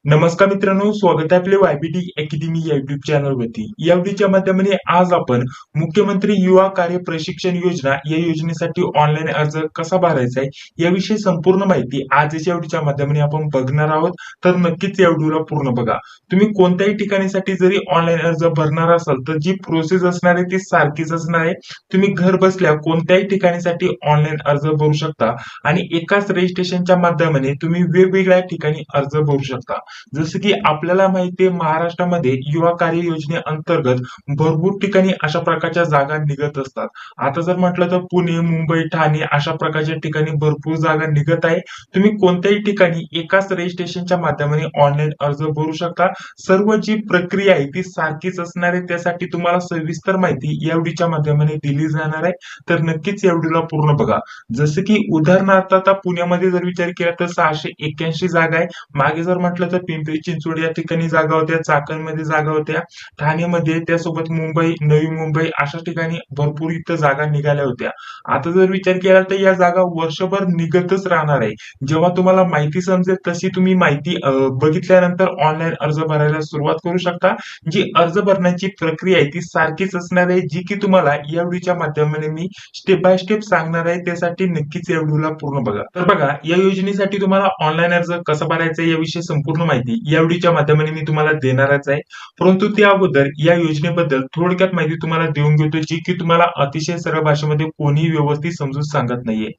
नमस्कार मित्रांनो, स्वागत आहे आपले वायबीटी अकॅडमी या युट्यूब चॅनल वरती. या व्हिडिओच्या माध्यमाने आज आपण मुख्यमंत्री युवा कार्य प्रशिक्षण योजना या योजनेसाठी ऑनलाईन अर्ज कसा भरायचा आहे याविषयी संपूर्ण माहिती आजच्या व्हिडिओच्या माध्यमाने आपण बघणार आहोत. तर नक्कीच या व्हिडिओला पूर्ण बघा. तुम्ही कोणत्याही ठिकाणीसाठी जरी ऑनलाईन अर्ज भरणार असाल तर जी प्रोसेस असणार आहे ती सारखीच असणार आहे. तुम्ही घर बसल्या कोणत्याही ठिकाणीसाठी ऑनलाईन अर्ज भरू शकता आणि एकाच रजिस्ट्रेशनच्या माध्यमाने तुम्ही वेगवेगळ्या ठिकाणी अर्ज भरू शकता. जसं की आपल्याला माहिती आहे महाराष्ट्रामध्ये युवा कार्य योजनेअंतर्गत भरपूर ठिकाणी अशा प्रकारच्या जागा निघत असतात. आता जर म्हटलं तर पुणे, मुंबई, ठाणे अशा प्रकारच्या ठिकाणी भरपूर जागा निघत आहे. तुम्ही कोणत्याही ठिकाणी एकाच रजिस्ट्रेशनच्या माध्यमाने ऑनलाईन अर्ज भरू शकता. सर्व जी प्रक्रिया आहे ती सारखीच असणार आहे. त्यासाठी तुम्हाला सविस्तर माहिती या व्हिडिओच्या माध्यमाने दिली जाणार आहे. तर नक्कीच या व्हिडिओला पूर्ण बघा. जसं की उदाहरणार्थ आता पुण्यामध्ये जर विचार केला तर 681 जागा आहे. मागे जर म्हटलं तर पिंपरी चिंचवड या ठिकाणी जागा होत्या, चाकणमध्ये जागा होत्या, ठाणेमध्ये, त्यासोबत मुंबई, नवी मुंबई अशा ठिकाणी भरपूर इथं जागा निघाल्या होत्या. आता जर विचार केला तर या जागा वर्षभर निघतच राहणार आहे. जेव्हा तुम्हाला माहिती समजेल तशी तुम्ही माहिती बघितल्यानंतर ऑनलाईन अर्ज भरायला सुरुवात करू शकता. जी अर्ज भरण्याची प्रक्रिया आहे ती सारखीच असणार आहे, जी की तुम्हाला या व्हिडिओच्या माध्यमाने मी स्टेप बाय स्टेप सांगणार आहे. त्यासाठी नक्कीच या व्हिडिओला पूर्ण बघा. तर बघा, या योजनेसाठी तुम्हाला ऑनलाईन अर्ज कसा भरायचा याविषयी संपूर्ण माहिती या व्हिडिओच्या माध्यमाने मी तुम्हाला देणारच आहे. परंतु त्या अगोदर या योजनेबद्दल थोडक्यात माहिती तुम्हाला देऊन घेतो, जी की तुम्हाला अतिशय सरळ भाषेमध्ये कोणीही व्यवस्थित समजून सांगत नाहीये.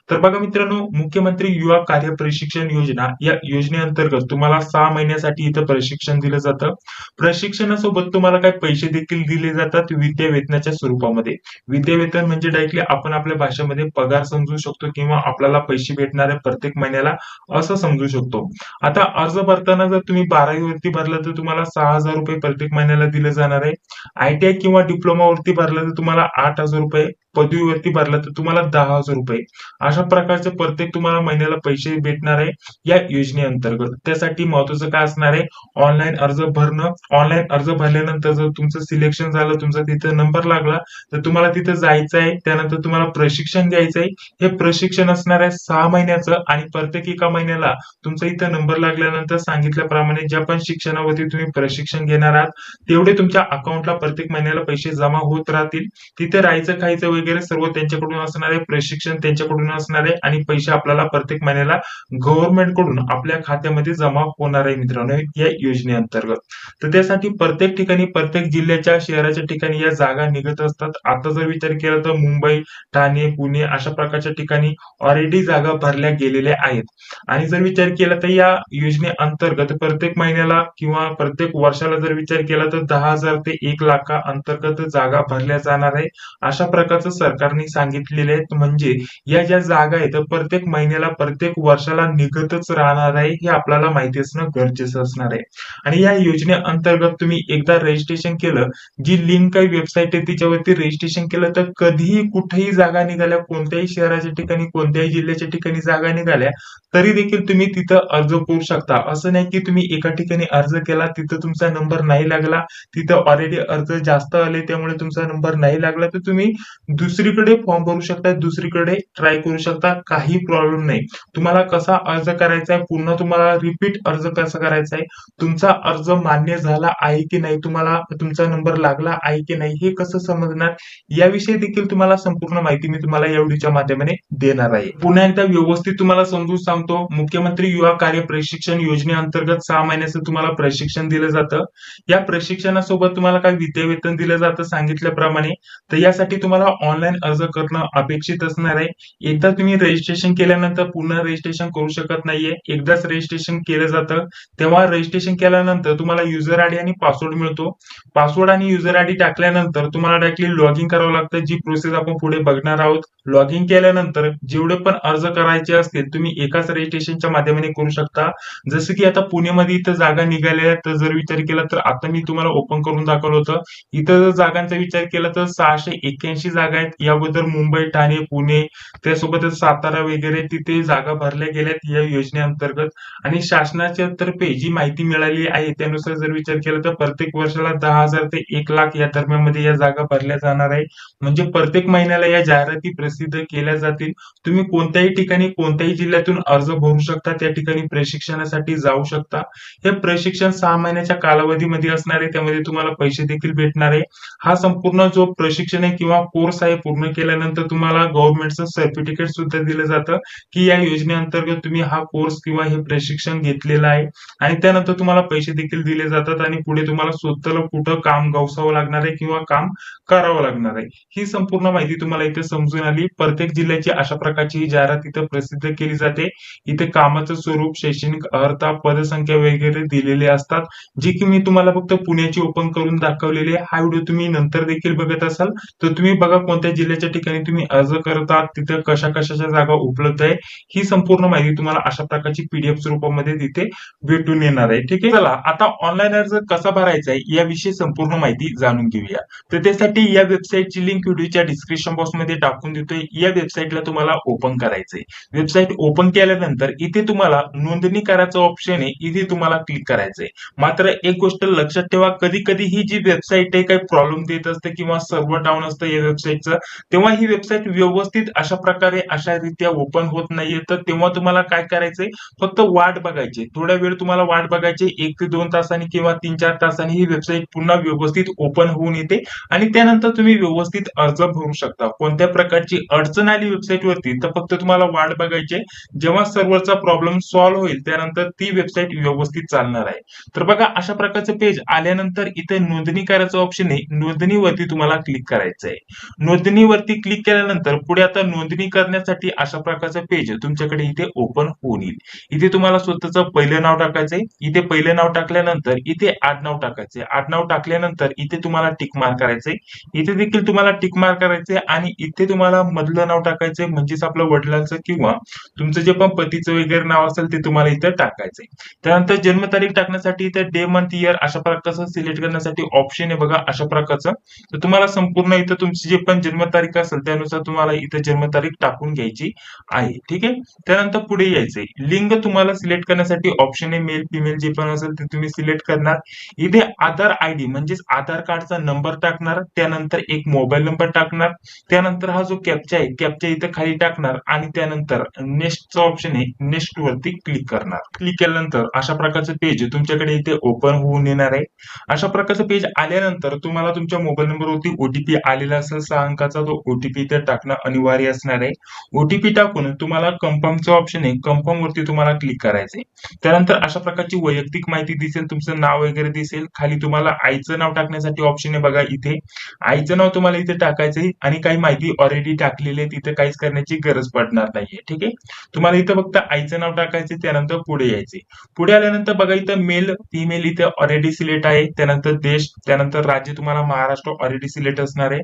तर बघा मित्रांनो, मुख्यमंत्री युवा कार्य प्रशिक्षण योजना या योजनेअंतर्गत तुम्हाला 6 महिन्यासाठी इथं प्रशिक्षण दिलं जातं. प्रशिक्षणासोबत तुम्हाला काही पैसे देखील दिले जातात विद्यावेतनाच्या स्वरूपामध्ये. विद्यावेतन म्हणजे डायरेक्टली आपण आपल्या भाषेमध्ये पगार समजू शकतो किंवा आपल्याला पैसे भेटणार आहे प्रत्येक महिन्याला असं समजू शकतो. आता अर्ज भरताना जर तुम्ही 12वी वरती भरलं तर तुम्हाला 6,000 रुपये प्रत्येक महिन्याला दिले जाणार आहे. आयटीआय किंवा डिप्लोमा वरती भरलं तर तुम्हाला 8,000 रुपये, पदवीवरती भरलं तर तुम्हाला 10,000 रुपये अशा प्रकारचे प्रत्येक तुम्हाला महिन्याला पैसे भेटणार आहे या योजनेअंतर्गत. त्यासाठी महत्वाचं काय असणार आहे, ऑनलाईन अर्ज भरणं. ऑनलाईन अर्ज भरल्यानंतर जर तुमचं सिलेक्शन झालं, तुमचा तिथे नंबर लागला तर तुम्हाला तिथे जायचं आहे. त्यानंतर तुम्हाला प्रशिक्षण घ्यायचं आहे. हे प्रशिक्षण असणार आहे 6 महिन्याचं आणि प्रत्येक एका महिन्याला तुमचा इथं नंबर लागल्यानंतर सांगितल्याप्रमाणे ज्या पण शिक्षणावरती तुम्ही प्रशिक्षण घेणार आहात तेवढे तुमच्या अकाउंटला प्रत्येक महिन्याला पैसे जमा होत राहतील. तिथे राहायचं खायचं वगैरे सर्व त्यांच्याकडून असणार आहे, प्रशिक्षण त्यांच्याकडून असणार आहे आणि पैसे आपल्याला प्रत्येक महिन्याला गव्हर्नमेंट कडून आपल्या खात्यामध्ये जमा होणार आहे मित्रांनो या योजनेअंतर्गत. तर त्यासाठी प्रत्येक ठिकाणी प्रत्येक जिल्ह्याच्या शहराच्या ठिकाणी या जागा निघत असतात. आता जर विचार केला तर मुंबई, ठाणे, पुणे अशा प्रकारच्या ठिकाणी ऑलरेडी जागा भरल्या गेलेल्या आहेत. आणि जर विचार केला तर या योजनेअंतर्गत प्रत्येक महिन्याला किंवा प्रत्येक वर्षाला जर विचार केला तर 10,000 ते 1,00,000 अंतर्गत जागा भरल्या जाणार आहे. अशा प्रकारचं सरकारने सांगितलेले आहे. म्हणजे या ज्या जागा आहेत प्रत्येक महिन्याला प्रत्येक वर्षाला निघतच राहणार आहे, हे आपल्याला माहिती असणं गरजेचं असणार आहे. आणि या योजनेअंतर्गत तुम्ही एकदा रजिस्ट्रेशन केलं, जी लिंक आहे वेबसाईट आहे तिच्यावरती रजिस्ट्रेशन केलं तर कधीही कुठेही जागा निघाल्या, कोणत्याही शहराच्या ठिकाणी कोणत्याही जिल्ह्याच्या ठिकाणी जागा निघाल्या तरी देखील तुम्ही तिथं अर्ज करू शकता. असं नाही की तुम्ही एका ठिकाणी अर्ज केला तिथं तुमचा नंबर नाही लागला, तिथं ऑलरेडी अर्ज जास्त आले त्यामुळे तुमचा नंबर नाही लागला तर तुम्ही दुसरीकडे फॉर्म भरू शकता, दुसरीकडे ट्राय करू शकता, काही प्रॉब्लेम नाही. तुम्हाला कसा अर्ज करायचा आहे, पुन्हा तुम्हाला रिपीट अर्ज कसा करायचा आहे, तुमचा अर्ज मान्य झाला आहे की नाही, तुम्हाला तुमचा नंबर लागला आहे की नाही हे कसं समजणार, याविषयी देखील तुम्हाला संपूर्ण माहिती मी तुम्हाला या व्हिडिओच्या माध्यमाने देणार आहे. पुन्हा एकदा व्यवस्थित तुम्हाला समजून सांगतो, मुख्यमंत्री युवा कार्य प्रशिक्षण योजनेअंतर्गत 6 महिन्याचं तुम्हाला प्रशिक्षण दिलं जातं. या प्रशिक्षणासोबत तुम्हाला काय विद्यावेतन दिलं जातं सांगितल्याप्रमाणे. तर यासाठी तुम्हाला ऑनलाईन अर्ज करणं अपेक्षित असणार आहे. एकदा तुम्ही रजिस्ट्रेशन केल्यानंतर पुन्हा रजिस्ट्रेशन करू शकत नाहीये. एकदाच रजिस्ट्रेशन केलं जातं. तेव्हा रजिस्ट्रेशन केल्यानंतर तुम्हाला युजर आयडी आणि पासवर्ड मिळतो. पासवर्ड आणि युजर आयडी टाकल्यानंतर तुम्हाला डायरेक्टली लॉग इन करावं लागतं, जी प्रोसेस आपण पुढे बघणार आहोत. लॉग इन केल्यानंतर जेवढे पण अर्ज करायचे असतील तुम्ही एकाच रजिस्ट्रेशनच्या माध्यमाने करू शकता. जसं की आता पुण्यामध्ये इथं जागा निघालेल्या तर जर विचार केला तर आता मी तुम्हाला ओपन करून दाखवलं होतं. इथं जर जागांचा विचार केला तर 681 जागा आहेत. या अगोदर मुंबई, ठाणे, पुणे त्यासोबतच सातारा वगैरे तिथे जागा भरल्या गेल्यात या योजनेअंतर्गत. आणि शासनाच्या तर्फे जी माहिती मिळाली आहे त्यानुसार जर विचार केला तर प्रत्येक वर्षाला 10,000 ते 1,00,000 या दरम्यानमध्ये या जागा भरल्या जाणार आहे. म्हणजे प्रत्येक महिन्याला या जाहिराती प्रसिद्ध केल्या जातील. तुम्ही कोणत्याही ठिकाणी कोणत्याही जिल्ह्यातून अर्ज भरू शकता, त्या ठिकाणी प्रशिक्षणासाठी जाऊ शकता. हे प्रशिक्षण 6 महिन्याच्या कालावधीमध्ये असणार आहे, त्यामध्ये तुम्हाला पैसे देखील भेटणार आहे. हा संपूर्ण जो प्रशिक्षण आहे किंवा कोर्स आहे पूर्ण केल्यानंतर तुम्हाला गव्हर्नमेंटचं सर्टिफिकेट सुद्धा दिलं जातं की या योजनेअंतर्गत तुम्ही हा कोर्स किंवा हे प्रशिक्षण घेतलेलं आहे. आणि त्यानंतर तुम्हाला पैसे देखील दिले जातात आणि पुढे तुम्हाला स्वतःला कुठं काम गवसावं लागणार आहे किंवा काम करावं लागणार आहे. ही संपूर्ण माहिती तुम्हाला इथे समजून आली. प्रत्येक जिल्ह्याची अशा प्रकारची ही जाहिरात इथे प्रसिद्ध केली जाते. इथे कामाचं स्वरूप, शैक्षणिक अर्हता, पदसंख्या वगैरे दिलेले असतात, जी की मी तुम्हाला फक्त पुण्याची ओपन करून दाखवलेली आहे. हा व्हिडिओ तुम्ही नंतर देखील बघत असाल तर तुम्ही बघा कोणत्या जिल्ह्याच्या ठिकाणी तुम्ही अर्ज करतात, तिथे कशा कशाच्या जागा उपलब्ध आहे. ही संपूर्ण माहिती तुम्हाला अशा प्रकारची पीडीएफ स्वरूपामध्ये तिथे भेटून येणार आहे. ठीक आहे, चला आता ऑनलाईन अर्ज कसा भरायचा आहे याविषयी संपूर्ण माहिती जाणून घेऊया. तर त्यासाठी या वेबसाईटची लिंक व्हिडिओच्या डिस्क्रिप्शन बॉक्स मध्ये टाकून देतोय. या वेबसाईटला तुम्हाला ओपन करायचंय. वेबसाईट ओपन केल्यानंतर इथे तुम्हाला नोंदणी करायचं ऑप्शन आहे, इथे तुम्हाला क्लिक करायचंय. मात्र एक गोष्ट लक्षात ठेवा, कधी कधी ही जी वेबसाईट आहे काही प्रॉब्लेम देत असते किंवा सर्व्हर डाऊन असतं या वेबसाईटचं, तेव्हा ही वेबसाईट व्यवस्थित अशा प्रकारे अशा रीत्या ओपन होत नाहीये. तर तेव्हा तुम्हाला काय करायचंय, फक्त वाट बघायची. थोड्या वेळ तुम्हाला वाट बघायची, 1 ते 2 तासांनी किंवा 3-4 तासांनी ही वेबसाईट पुन्हा व्यवस्थित ओपन होऊन येते आणि त्यानंतर तुम्ही व्यवस्थित अर्ज भरू शकता. कोणत्या प्रकारची अडचण आली वेबसाईट वरती तर फक्त तुम्हाला वाट बघायची. जेव्हा सर्व्हरचा प्रॉब्लेम सॉल्व्ह होईल त्यानंतर ती वेबसाईट व्यवस्थित चालणार आहे. तर बघा अशा प्रकारचं पेज आल्यानंतर इथे नोंदणी करायचं ऑप्शन आहे, नोंदणीवरती तुम्हाला क्लिक करायचं आहे. नोंदणीवरती क्लिक केल्यानंतर पुढे आता नोंदणी करण्यासाठी अशा प्रकारचं पेज तुमच्याकडे इथे ओपन होऊन येईल. इथे तुम्हाला स्वतःचं पहिलं नाव टाकायचंय. इथे पहिलं नाव टाकल्यानंतर इथे आडनाव टाकायचंय. आडनाव टाकल्यानंतर इथे तुम्हाला टिक मार्क करायचंय. इथे देखील तुम्हाला टिक मार्क करायचंय आणि इथे तुम्हाला मधलं नाव टाकायचंय, म्हणजेच आपलं वडिलांचं किंवा तुमचं जे पण पतीचं वगैरे नाव असेल ते तुम्हाला इथे टाकायचंय. त्यानंतर जन्मतारीख टाकण्यासाठी इथे डे, मंथ, इयर अशा प्रकारचं सिलेक्ट करण्यासाठी ऑप्शन आहे बघा अशा प्रकारचं. तर तुम्हाला संपूर्ण इथं तुमची जे पण जन्मतारीख असेल त्यानुसार तुम्हाला इथे जन्मतारीख टाकून घ्यायची आहे. ठीक आहे, त्यानंतर पुढे यायचंय. लिंग तुम्हाला सिलेक्ट करण्यासाठी ऑप्शन आहे, मेल फिमेल जे पण असेल ते तुम्ही सिलेक्ट करणार. इथे आधार आयडी म्हणजेच आधार कार्डचा नंबर टाकणार, त्यानंतर एक मोबाईल नंबर टाकणार, त्यानंतर हा जो कॅप्चा आहे कॅप्चा इथे खाली टाकणार आणि त्यानंतर नेक्स्टचा ऑप्शन आहे, नेक्स्ट वरती क्लिक करणार. क्लिक केल्यानंतर अशा प्रकारचं पेज तुमच्याकडे इथे ओपन होऊन येणार आहे. अशा प्रकारचं पेज आल्यानंतर तुम्हाला तुमच्या मोबाईल नंबरवरती ओटीपी आलेला असेल 6 अंकाचा, तो ओटीपी इथे टाकणं अनिवार्य असणार आहे. ओटीपी टाकून तुम्हाला कन्फर्मचा ऑप्शन आहे, कन्फर्म वरती तुम्हाला क्लिक करायचंय. त्यानंतर अशा प्रकारची वैयक्तिक माहिती दिसेल, तुमचं नाव वगैरे दिसेल. खाली तुम्हाला आईचं नाव टाकण्यासाठी ऑप्शन आहे बघा इथे. आईचं नाव तुम्हाला इथे टाकायचंय आणि काही माहिती ऑलरेडी टाकलेली आहे, तिथे काहीच करण्याची गरज पडणार नाहीये. ठीक आहे, तुम्हाला इथं फक्त आईचं नाव टाकायचे, त्यानंतर पुढे यायचे. पुढे आल्यानंतर बघा इथं मेल फिमेल इथे ऑलरेडी सिलेक्ट आहे. त्यानंतर देश, त्यानंतर राज्य तुम्हाला महाराष्ट्र ऑलरेडी सिलेक्ट असणार आहे.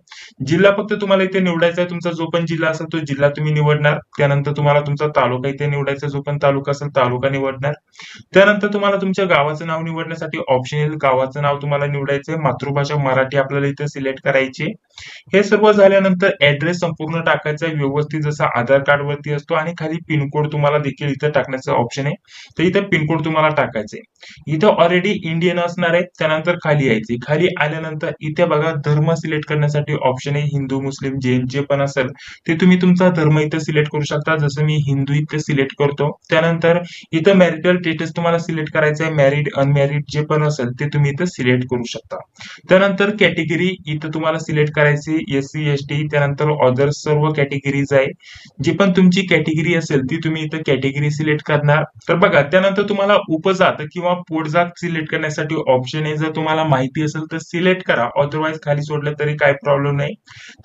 जिल्हा फक्त तुम्हाला इथे निवडायचा आहे, तुमचा जो पण जिल्हा असेल तो जिल्हा तुम्ही निवडणार. त्यानंतर तुम्हाला तुमचा तालुका इथे निवडायचा, जो पण तालुका असेल तालुका निवडणार. त्यानंतर तुम्हाला तुमच्या गावाचं नाव निवडण्यासाठी ऑप्शन येईल, गावाचं नाव तुम्हाला निवडायचंय. मातृभाषा मराठी आपल्याला इथे सिलेक्ट करायची. हे सर्व झाल्यानंतर ऍड्रेस संपूर्ण टाकायचा आहे व्यवस्थित जसा आधार कार्ड वरती असतो आणि खाली पिनकोड तुम्हाला देखील इथे टाकण्याचं ऑप्शन आहे, तर इथे पिनकोड तुम्हाला टाकायचंय. इथे ऑलरेडी इंडियन असणार आहे. त्यानंतर खाली यायचे. खाली आल्यानंतर इथे बघा धर्म सिलेक्ट करण्यासाठी ऑप्शन आहे, हिंदू मुस्लिम जैन जे पण असेल ते तुम्ही तुमचा धर्म इथे सिलेक्ट करू शकता, जसं मी हिंदू इथे सिलेक्ट करतो. त्यानंतर इथं मॅरिटल स्टेटस तुम्हाला सिलेक्ट करायचं आहे, मॅरिड अनमॅरिड जे पण असेल ते तुम्ही इथे सिलेक्ट करू शकता. त्यानंतर कॅटेगरी इथं तुम्हाला सिलेक्ट करायची, एससी एसटी, त्यानंतर अदर सर्व कॅटेगरीज आहे. जी पण तुमची कॅटेगरी असेल ती तुम्ही इथं कॅटेगरी सिलेक्ट करणार. तर बघा त्यानंतर तुम्हाला उपजात किंवा पोटजात सिलेक्ट करण्यासाठी ऑप्शन आहे, जर तुम्हाला माहिती असेल तर सिलेक्ट करा, अदरवाइज खाली सोडलं तरी काही प्रॉब्लेम नाही.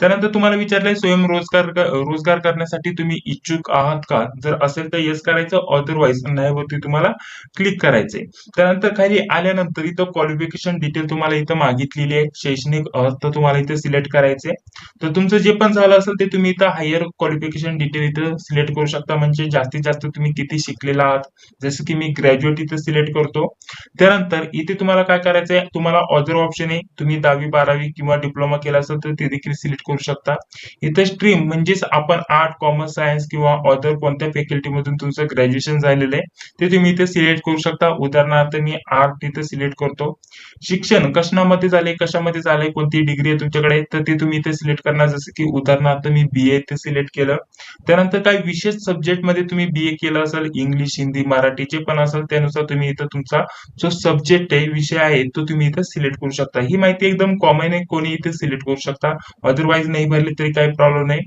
त्यानंतर तुम्हाला विचारलंय रोजगार करण्यासाठी तुम्ही इच्छुक आहात का, जर असेल तर येस करायचं, अदरवाइज नाही वरती तुम्हाला क्लिक करायचंय. त्यानंतर खाली आल्यानंतर इथं क्वालिफिकेशन डिटेल तुम्हाला इथं मागितलेली आहे, शैक्षणिक अर्थ तुम्हाला इथे सिलेक्ट करायचे. तर तुमचं जे पण झालं असेल ते तुम्ही इथं हायर क्वालिफिकेशन डिटेल इथं सिलेक्ट करू शकता, म्हणजे जास्तीत जास्त तुम्ही किती शिकलेला आहात. जसं की मी ग्रॅज्युएट इथं सिलेक्ट करतो. त्यानंतर इथे तुम्हाला काय करायचंय, तुम्हाला अदर ऑप्शन आहे, तुम्ही 10वी 12वी किंवा डिप्लोमा केला असेल तर ते देखील सिलेक्ट करू शकता. इथं स्ट्रीम म्हणजेच आपण आर्ट, कॉमर्स, सायन्स किंवा अदर कोणत्या फॅकल्टी मधून तुमचं ग्रॅज्युएशन झालेलं आहे ते तुम्ही इथे सिलेक्ट करू शकता. उदाहरणार्थ मी आर्ट इथे सिलेक्ट करतो. शिक्षण कशामध्ये झाले, कशामध्ये झाले, कोणती डिग्री आहे तुमच्याकडे तर ते तुम्ही इथे सिलेक्ट करणार. जसं की उदाहरणार्थ मी बीए इथे सिलेक्ट केलं. त्यानंतर काही विशेष सब्जेक्ट मध्ये तुम्ही बीए केलं असेल, इंग्लिश, हिंदी, मराठी जे पण असेल त्यानुसार तुम्ही इथं तुमचा जो सब्जेक्ट आहे, विषय आहे तो तुम्ही इथं सिलेक्ट करू शकता. ही माहिती एकदम कॉमन आहे, कोणी इथे सिलेक्ट करू शकता. अदरवाईज नाही भरली तरी काही प्रॉब्लेम नाही.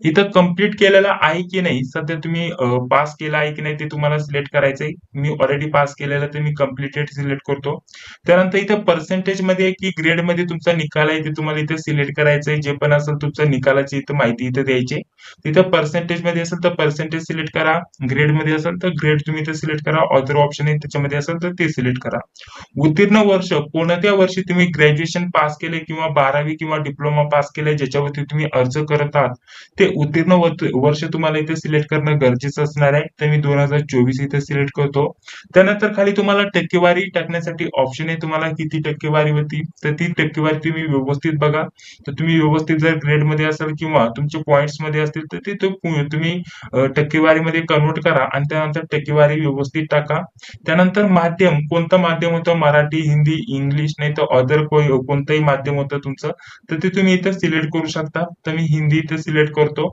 इथं कंप्लीट केलेलं आहे की नाही, सध्या तुम्ही पास केला आहे की नाही ते तुम्हाला सिलेक्ट करायचंय. मी ऑलरेडी पास केलेलं तर मी कम्प्लिटेड सिलेक्ट करतो. त्यानंतर इथं पर्सेंटेज मध्ये की ग्रेड मध्ये तुमचा निकाल आहे ते तुम्हाला इथे सिलेक्ट करायचंय. जे पण असेल तुमच्या निकालाची इथं माहिती इथे द्यायची. तिथं पर्सेंटेज मध्ये असेल तर पर्सेंटेज सिलेक्ट करा, ग्रेड मध्ये असेल तर ग्रेड तुम्ही इथे सिलेक्ट करा, ऑदर ऑप्शन आहे त्याच्यामध्ये असेल तर ते सिलेक्ट करा. उत्तीर्ण वर्ष कोणत्या वर्षी तुम्ही ग्रॅज्युएशन पास केले किंवा 12वी किंवा डिप्लोमा पास केले ज्याच्यावरती तुम्ही अर्ज करत आहात ते उत्तीर्ण वर्ष तुम्हाला इथे सिलेक्ट करणं गरजेचं असणार आहे. तर मी 2024 इथे सिलेक्ट करतो. त्यानंतर खाली तुम्हाला टक्केवारी टाकण्यासाठी ऑप्शन आहे. तुम्हाला किती टक्केवारी होती तर ती टक्केवारी तुम्ही व्यवस्थित बघा. तर तुम्ही व्यवस्थित जर ग्रेड मध्ये असाल किंवा तुमचे पॉइंट्स मध्ये असतील तर ते तुम्ही टक्केवारीमध्ये कन्वर्ट करा आणि त्यानंतर टक्केवारी व्यवस्थित टाका. त्यानंतर माध्यम कोणतं माध्यम होतं, मराठी, हिंदी, इंग्लिश नाही तर अदर कोणतंही माध्यम होतं तुमचं तर ते तुम्ही इथं सिलेक्ट करू शकता. तर मी हिंदी इथे सिलेक्ट करतो.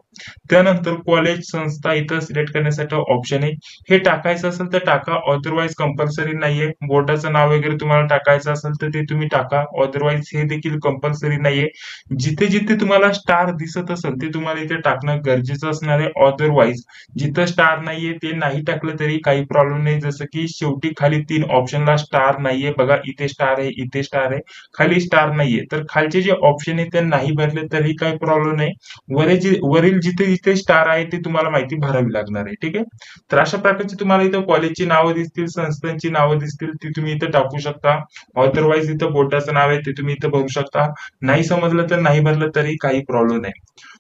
त्यानंतर कॉलेज, संस्था इथं सिलेक्ट करण्यासाठी ऑप्शन आहे. हे टाकायचं असेल तर टाका, अदरवाईज कंपल्सरी नाहीये. बोर्डाचं नाव वगैरे तुम्हाला टाकायचं असेल तर ते तुम्ही टाका, अदरवाईज हे देखील कंपल्सरी नाहीये. जिथे जिथे तुम्हाला स्टार दिसत असेल ते तुम्हाला इथे टाकणं गरजेचं असणार आहे. अदरवाईज जिथं स्टार नाहीये ते नाही टाकलं तरी काही प्रॉब्लेम नाही. जसं की शेवटी खाली 3 ऑप्शनला स्टार नाहीये बघा, इथे स्टार आहे, इथे स्टार आहे, खाली स्टार नाहीये तर खालचे जे ऑप्शन आहे ते नाही भरले तरी काही प्रॉब्लेम नाही. वरील जिथे जिथे स्टार आहे ते तुम्हाला माहिती भरावी लागणार आहे. ठीक आहे. तर अशा प्रकारची तुम्हाला इथं कॉलेजची नावं दिसतील, संस्थांची नावं दिसतील ती तुम्ही इथं टाकू शकता. अदरवाईज इथं बोर्डाचं नाव आहे ते तुम्ही इथं भरू शकता. नाही समजलं तर नाही भरलं तरी काही प्रॉब्लेम नाही.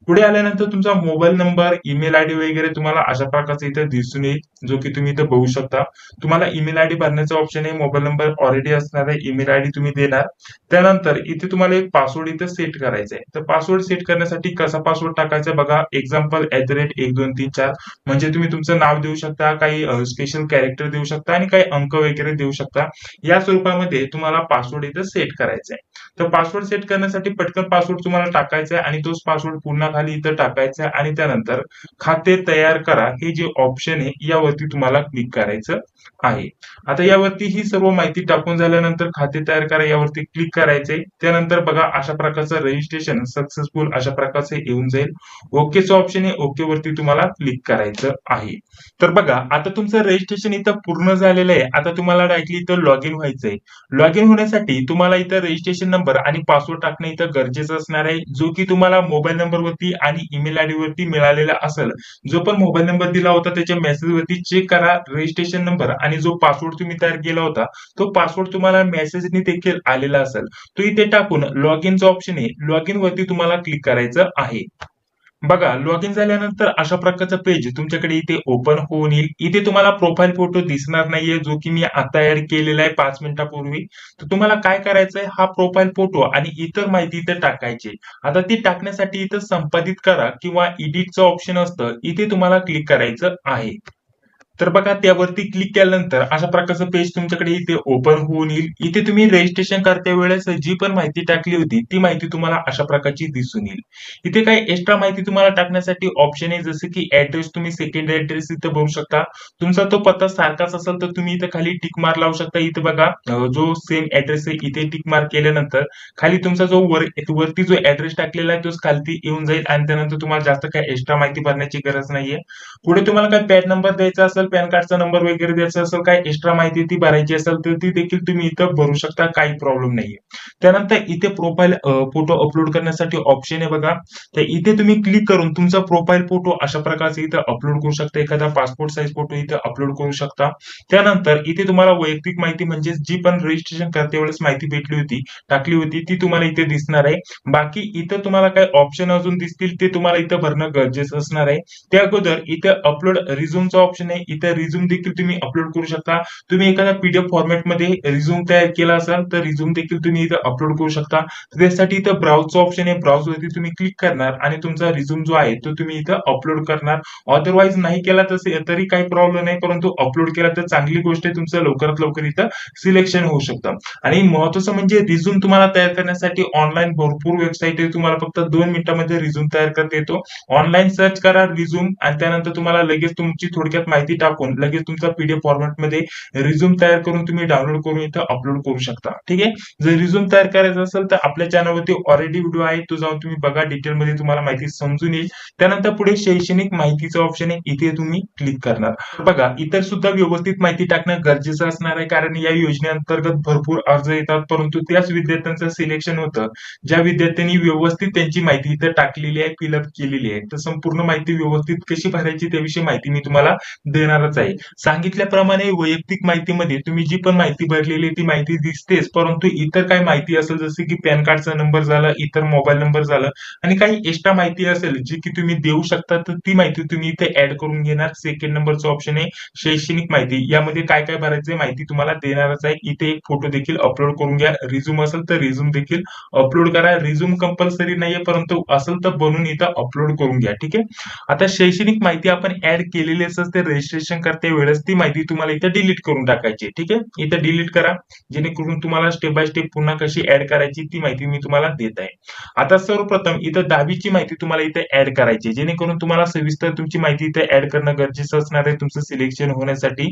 पुढे आल्यानंतर तुमचा मोबाईल नंबर, ईमेल आयडी वगैरे तुम्हाला अशा प्रकारचे इथं दिसून येईल, जो की तुम्ही इथं बघू शकता. तुम्हाला ईमेल आयडी भरण्याचा ऑप्शन आहे. मोबाईल नंबर ऑलरेडी असणार आहे, ईमेल आयडी तुम्ही देणार. त्यानंतर इथे तुम्हाला एक पासवर्ड इथं सेट करायचा आहे. तर पासवर्ड सेट करण्यासाठी कसा पासवर्ड टाकायचा बघा, एक्झाम्पल @1234 म्हणजे तुम्ही तुमचं नाव देऊ शकता, काही स्पेशल कॅरेक्टर देऊ शकता आणि काही अंक वगैरे देऊ शकता. या स्वरूपामध्ये तुम्हाला पासवर्ड इथं सेट करायचा आहे. तर पासवर्ड सेट करण्यासाठी पटकन पासवर्ड तुम्हाला टाकायचा आहे आणि तोच पासवर्ड पुन्हा खाली इथं टाकायचा आहे आणि त्यानंतर खाते तयार करा हे जे ऑप्शन आहे यावरती तुम्हाला क्लिक करायचं आहे. आता यावरती ही सर्व माहिती टाकून झाल्यानंतर खाते तयार करा यावरती क्लिक करायचंय. त्यानंतर बघा अशा प्रकारचं रजिस्ट्रेशन सक्सेसफुल अशा प्रकारचे येऊन जाईल. ओकेचं ऑप्शन आहे, ओके वरती तुम्हाला क्लिक करायचं आहे. तर बघा आता तुमचं रजिस्ट्रेशन इथं पूर्ण झालेलं आहे. आता तुम्हाला डायरेक्टली इथं लॉग इन व्हायचंय. लॉग इन होण्यासाठी तुम्हाला इथं रजिस्ट्रेशन नंबर आणि पासवर्ड टाकणं इथं गरजेचं असणार आहे, जो की तुम्हाला मोबाईल नंबर वरती आणि ईमेल आयडी वरती मिळालेला असेल. जो पण मोबाईल नंबर दिला होता त्याच्या मेसेज वरती चेक करा रजिस्ट्रेशन नंबर आणि जो पासवर्ड तुम्ही तयार केला होता तो पासवर्ड तुम्हाला मेसेजने देखील आलेला असेल. तो इथे टाकून लॉग इनचा ऑप्शन आहे, लॉग इन वरती तुम्हाला क्लिक करायचं आहे. बघा लॉग इन झाल्यानंतर अशा प्रकारचं पेज तुमच्याकडे इथे ओपन होऊन येईल. इथे तुम्हाला प्रोफाईल फोटो दिसणार नाहीये, जो की मी आता ऍड केलेला आहे 5 मिनिटापूर्वी. तर तुम्हाला काय करायचंय, हा प्रोफाईल फोटो आणि इतर माहिती इथे टाकायची. आता ती टाकण्यासाठी इथं संपादित करा किंवा एडिटचं ऑप्शन असतं, इथे तुम्हाला क्लिक करायचं आहे. तर बघा त्यावरती क्लिक केल्यानंतर अशा प्रकारचं पेज तुमच्याकडे इथे ओपन होऊन येईल. इथे तुम्ही रजिस्ट्रेशन करते वेळेस जी पण माहिती टाकली होती ती माहिती तुम्हाला अशा प्रकारची दिसून येईल. इथे काही एक्स्ट्रा माहिती तुम्हाला टाकण्यासाठी ऑप्शन आहे, जसं की ऍड्रेस तुम्ही सेकंड ऍड्रेस इथे भरू शकता. तुमचा तो पत्ता सारखाच असेल तर तुम्ही इथे खाली टिक मार्क लावू शकता. इथे बघा जो सेम ऍड्रेस आहे इथे टिक मार्क केल्यानंतर खाली तुमचा जो वरती जो ऍड्रेस टाकलेला आहे तोच खालती येऊन जाईल आणि त्यानंतर तुम्हाला जास्त काही एक्स्ट्रा माहिती भरण्याची गरज नाहीये. पुढे तुम्हाला काय पॅन नंबर द्यायचा असेल, पॅन कार्डचा नंबर वगैरे द्यायचा असेल, काय एक्स्ट्रा माहिती ती भरायची असेल तर ती देखील तुम्ही इथं भरू शकता, काही प्रॉब्लेम नाहीये. त्यानंतर इथे प्रोफाईल फोटो अपलोड करण्यासाठी ऑप्शन आहे बघा. तर इथे तुम्ही क्लिक करून तुमचा प्रोफाईल फोटो अशा प्रकारचे इथं अपलोड करू शकता. एखादा पासपोर्ट साईज फोटो इथे अपलोड करू शकता. त्यानंतर इथे तुम्हाला वैयक्तिक माहिती म्हणजे जी पण रजिस्ट्रेशन करते वेळेस माहिती भेटली होती, टाकली होती ती तुम्हाला इथे दिसणार आहे. बाकी इथं तुम्हाला काय ऑप्शन अजून दिसतील ते तुम्हाला इथं भरणं गरजेचं असणार आहे. त्या अगोदर इथे अपलोड रिझ्यूमचा ऑप्शन आहे, इथं रिझ्यूम देखील तुम्ही अपलोड करू शकता. तुम्ही एखाद्या पीडीएफ फॉर्मॅटमध्ये रिझ्यूम तयार केला असाल तर रिझ्यूम देखील तुम्ही इथं अपलोड करू शकता. त्यासाठी इथं ब्राउझचं ऑप्शन आहे, ब्राउझवरती तुम्ही क्लिक करणार आणि तुमचा रिझ्यूम जो आहे तो तुम्ही इथं अपलोड करणार. अदरवाईज नाही केला तरी काही प्रॉब्लेम नाही, परंतु अपलोड केला तर चांगली गोष्ट आहे, तुमचं लवकरात लवकर इथं सिलेक्शन होऊ शकतं. आणि महत्वाचं म्हणजे रिझ्यूम तुम्हाला तयार करण्यासाठी ऑनलाईन भरपूर वेबसाईट आहे, तुम्हाला फक्त 2 मिनिटांमध्ये रिझ्यूम तयार करता येतो. ऑनलाईन सर्च करा रिझ्यूम आणि त्यानंतर तुम्हाला लगेच तुमची थोडक्यात माहिती टाकून लगेच तुमचा पीडीएफ फॉर्मॅटमध्ये रिझ्यूम तयार करून तुम्ही डाउनलोड करून इथं अपलोड करू शकता. ठीक आहे. जर रिझ्यूम तयार करायचा असेल तर आपल्या चॅनलवरती ऑलरेडी व्हिडिओ आहे, तो जाऊन तुम्ही बघा, डिटेलमध्ये तुम्हाला माहिती समजून येईल. त्यानंतर पुढे शैक्षणिक माहितीचं ऑप्शन आहे, इथे तुम्ही क्लिक करणार. बघा इतर सुद्धा व्यवस्थित माहिती टाकणं गरजेचं असणार आहे, कारण या योजनेअंतर्गत भरपूर अर्ज येतात, परंतु त्याच विद्यार्थ्यांचं सिलेक्शन होतं ज्या विद्यार्थ्यांनी व्यवस्थित त्यांची माहिती इथं टाकलेली आहे, फिलअप केलेली आहे. तर संपूर्ण माहिती व्यवस्थित कशी भरायची त्याविषयी माहिती मी तुम्हाला देणारच आहे. सांगितल्याप्रमाणे वैयक्तिक माहितीमध्ये तुम्ही जी पण माहिती भरलेली आहे ती माहिती दिसतेच, परंतु इतर काही माहिती असेल जसे की पॅन कार्डचा नंबर झाला, इतर मोबाईल नंबर झाला आणि काही एक्स्ट्रा माहिती असेल जी की तुम्ही देऊ शकता, तर ती माहिती तुम्ही इथे ऍड करून घेणार. सेकंड नंबरचं ऑप्शन आहे शैक्षणिक माहिती, यामध्ये काय काय भरायचं माहिती तुम्हाला देणारच आहे. इथे एक फोटो देखील अपलोड करून घ्या. रिझ्यूम असेल तर रिझ्यूम देखील अपलोड करा. रिझ्यूम कंपल्सरी नाहीये, परंतु असेल तर बनवून इथं अपलोड करून घ्या. ठीक आहे. आता शैक्षणिक माहिती आपण ऍड केलेली असेल तर रजिस्ट्रेशन करते वेळेस ती माहिती तुम्हाला इथं डिलीट करून टाकायची. ठीक आहे. इथं डिलीट करा, जेणेकरून तुम्हाला स्टेप बाय स्टेप पुन्हा कशी ऍड करायची ती माहिती मी तुम्हाला देत आहे. आता सर्वप्रथम इथं 10वीची माहिती तुम्हाला इथे ऍड करायची, जेणेकरून तुम्हाला सविस्तर तुमची माहिती इथे ऍड करणं गरजेचं असणार आहे तुमचं सिलेक्शन होण्यासाठी.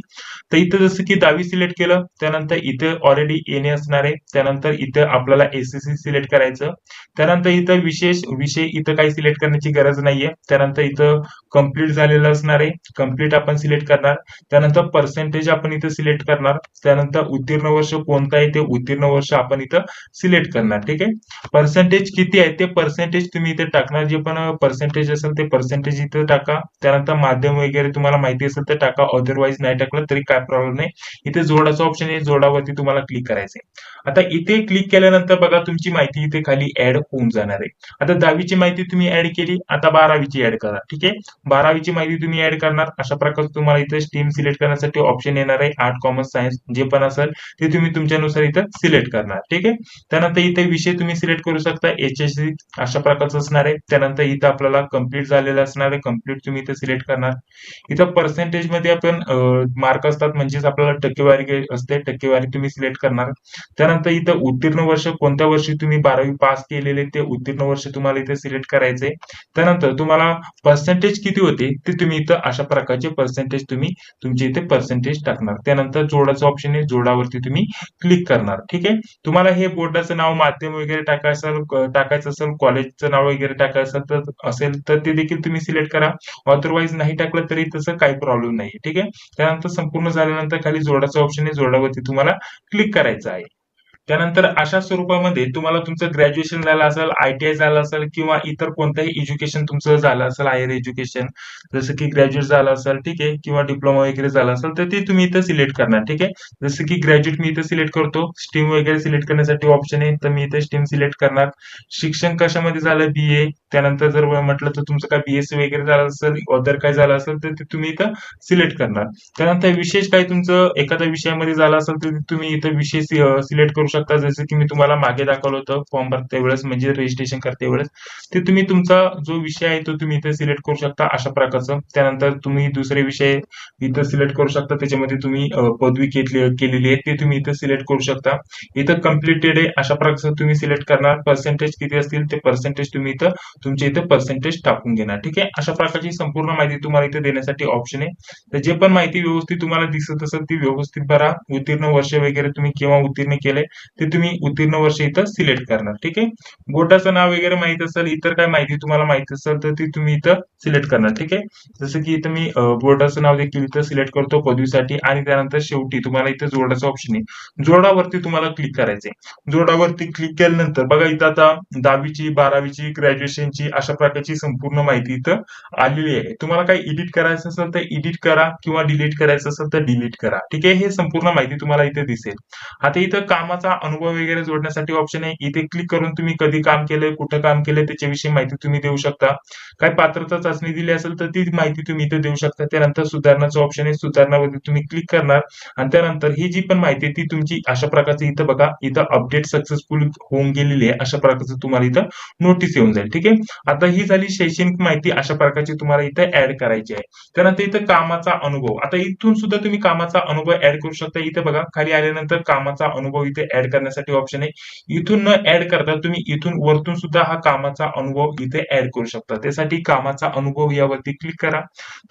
तर इथं जसं की 10वी सिलेक्ट केलं, त्यानंतर इथे ऑलरेडी एनए असणार आहे, त्यानंतर इथं आपल्याला एसएससी सिलेक्ट करायचं, त्यानंतर इथं विशेष विषय इथं काही सिलेक्ट करण्याची गरज नाहीये. त्यानंतर इथं कंप्लीट झालेलं असणार आहे, कंप्लीट आपण सिलेक्ट करणार. त्यानंतर पर्सेंटेज आपण इथं सिलेक्ट करणार. त्यानंतर उत्तीर्ण वर्ष कोणतं आहे ते उत्तीर्ण वर्ष आपण इथं सिलेक्ट करणार. ठीक आहे. पर्सेंटेज किती आहे ते पर्सेंटेज तुम्ही इथे टाकणार, जे पण पर्सेंटेज असेल ते पर्सेंटेज इथे टाका. त्यानंतर माध्यम वगैरे तुम्हाला माहिती असेल तर टाका, अदरवाईज नाही टाकलं तरी काय प्रॉब्लेम नाही. इथे जोडाचा ऑप्शन आहे, जोडावरती तुम्हाला क्लिक करायचंय. आता इथे क्लिक केल्यानंतर बघा तुमची माहिती इथे खाली ऍड होऊन जाणार आहे. आता 10वीची माहिती तुम्ही ऍड केली, आता 12वीची ऍड करा. ठीक आहे. 12वीची माहिती तुम्ही ऍड करणार. अशा प्रकारे तुम्हाला इथे स्ट्रीम सिलेक्ट करण्यासाठी ऑप्शन येणार आहे, आर्ट, कॉमर्स, सायन्स जे पण असेल ते तुम्ही तुमच्यानुसार इथं सिलेक्ट करणार. ठीक आहे. त्यानंतर इथे विषय तुम्ही सिलेक्ट करू शकता, एचएससी अशा प्रकारचं असणार आहे. त्यानंतर इथं आपल्याला कंप्लीट झालेलं असणार आहे, कंप्लीट तुम्ही इथे सिलेक्ट करणार. इथं पर्सेंटेज मध्ये आपण मार्क असतात, म्हणजेच आपल्याला टक्केवारी असते, टक्केवारी तुम्ही सिलेक्ट करणार. त्यानंतर इथं उत्तीर्ण वर्ष कोणत्या वर्षी तुम्ही 12वी पास केलेले ते उत्तीर्ण वर्ष तुम्हाला इथे सिलेक्ट करायचंय. त्यानंतर तुम्हाला पर्सेंटेज किती होते ते तुम्ही इथं अशा प्रकारचे पर्सेंटेज तुम्ही तुमचे इथे पर्सेंटेज टाकणार. त्यानंतर जोडाचं ऑप्शन आहे, जोडावरती तुम्ही क्लिक करणार. ठीक आहे. तुम्हाला हे बोर्डाचं नाव, माध्यम वगैरे टाकायचं असेल, कॉलेजचं नाव वगैरे टाकायचं असेल तर ते देखील तुम्ही सिलेक्ट करा. अदरवाईज नाही टाकलं तरी तसं काही प्रॉब्लेम नाही. ठीक आहे. त्यानंतर संपूर्ण झाल्यानंतर खाली जोडाचं ऑप्शन आहे, जोडावरती तुम्हाला क्लिक करायचं आहे. त्यानंतर अशा स्वरूपामध्ये तुम्हाला तुमचं ग्रॅज्युएशन झालं असेल, आयटीआय झालं असेल किंवा इतर कोणतंही एज्युकेशन तुमचं झालं असेल, हायर एज्युकेशन जसं की ग्रॅज्युएट झालं असेल, ठीक आहे, किंवा डिप्लोमा वगैरे झालं असेल तर ते तुम्ही इथं सिलेक्ट करणार. ठीक आहे. जसं की ग्रॅज्युएट मी इथं सिलेक्ट करतो, स्ट्रीम वगैरे सिलेक्ट करण्यासाठी ऑप्शन आहे, तर मी इथे स्ट्रीम सिलेक्ट करणार. शिक्षण कशामध्ये झालं, बीए. त्यानंतर जर म्हटलं तर तुमचं काय बीएससी वगैरे झालं असेल, अदर काय झालं असेल तर ते तुम्ही इथं सिलेक्ट करणार. त्यानंतर विशेष काय तुमचं एखाद्या विषयामध्ये झालं असेल तर तुम्ही इथं विषय सिलेक्ट करू शकता. जसं की मी तुम्हाला मागे दाखवलं होतं फॉर्म भरते वेळेस, म्हणजे रजिस्ट्रेशन करते वेळेस, ते तुम्ही तुमचा जो विषय आहे तो तुम्ही इथे सिलेक्ट करू शकता अशा प्रकारचं. त्यानंतर तुम्ही दुसरे विषय इथं सिलेक्ट करू शकता, त्याच्यामध्ये तुम्ही पदवी केलेली आहे ते तुम्ही इथं सिलेक्ट करू शकता. इथं कम्प्लिटेड आहे अशा प्रकारचं तुम्ही सिलेक्ट करणार. पर्सेंटेज किती असतील ते पर्सेंटेज तुम्ही इथं तुमच्या इथं पर्सेंटेज टाकून घेणार. ठीक आहे. अशा प्रकारची संपूर्ण माहिती तुम्हाला इथे देण्यासाठी ऑप्शन आहे. तर जे पण माहिती व्यवस्थित तुम्हाला दिसत असेल ती व्यवस्थित भरा. उत्तीर्ण वर्ष वगैरे तुम्ही केव्हा उत्तीर्ण केले ते तुम्ही उत्तीर्ण वर्ष इथं सिलेक्ट करणार. ठीक आहे. बोर्डाचं नाव वगैरे माहित असेल, इतर काय माहिती तुम्हाला माहिती असेल तर ती तुम्ही इथं सिलेक्ट करणार. ठीक आहे. जसं की इथं मी बोर्डाचं नाव देखील इथं सिलेक्ट करतो पदवीसाठी. आणि त्यानंतर शेवटी तुम्हाला इथं जोडाचं ऑप्शन आहे, जोडावरती तुम्हाला क्लिक करायचंय. जोडावरती क्लिक केल्यानंतर बघा इथं आता 10वीची, 12वीची, ग्रॅज्युएशनची अशा प्रकारची संपूर्ण माहिती इथं आलेली आहे. तुम्हाला काही एडिट करायचं असेल तर एडिट करा किंवा डिलीट करायचं असेल तर डिलीट करा. ठीक आहे. हे संपूर्ण माहिती तुम्हाला इथे दिसेल. आता इथं कामाचा अनुभव वगैरे जोडण्यासाठी ऑप्शन आहे. इथे क्लिक करून तुम्ही कधी काम केलंय, कुठं काम केलंय त्याच्याविषयी माहिती तुम्ही देऊ शकता. काय पात्रता चाचणी दिली असेल तर ती माहिती तुम्ही इथे देऊ शकता. त्यानंतर सुधारणाचं ऑप्शन आहे. सुधारणावरती तुम्ही क्लिक करणार आणि त्यानंतर ही जी पण माहिती आहे ती तुमची अशा प्रकारची इथं बघा, इथं अपडेट सक्सेसफुल होऊन गेलेली आहे. अशा प्रकारचं तुम्हाला इथं नोटीस येऊन जाईल. ठीक आहे. आता ही झाली शैक्षणिक माहिती, अशा प्रकारची तुम्हाला इथे ऍड करायची आहे. त्यानंतर इथं कामाचा अनुभव, आता इथून सुद्धा तुम्ही कामाचा अनुभव ऍड करू शकता. इथे बघा खाली आल्यानंतर कामाचा अनुभव इथे ऍड करण्यासाठी ऑप्शन आहे. इथून न ऍड करता तुम्ही इथून वरतून सुद्धा हा कामाचा अनुभव इथे ऍड करू शकता. त्यासाठी कामाचा अनुभव यावरती क्लिक करा.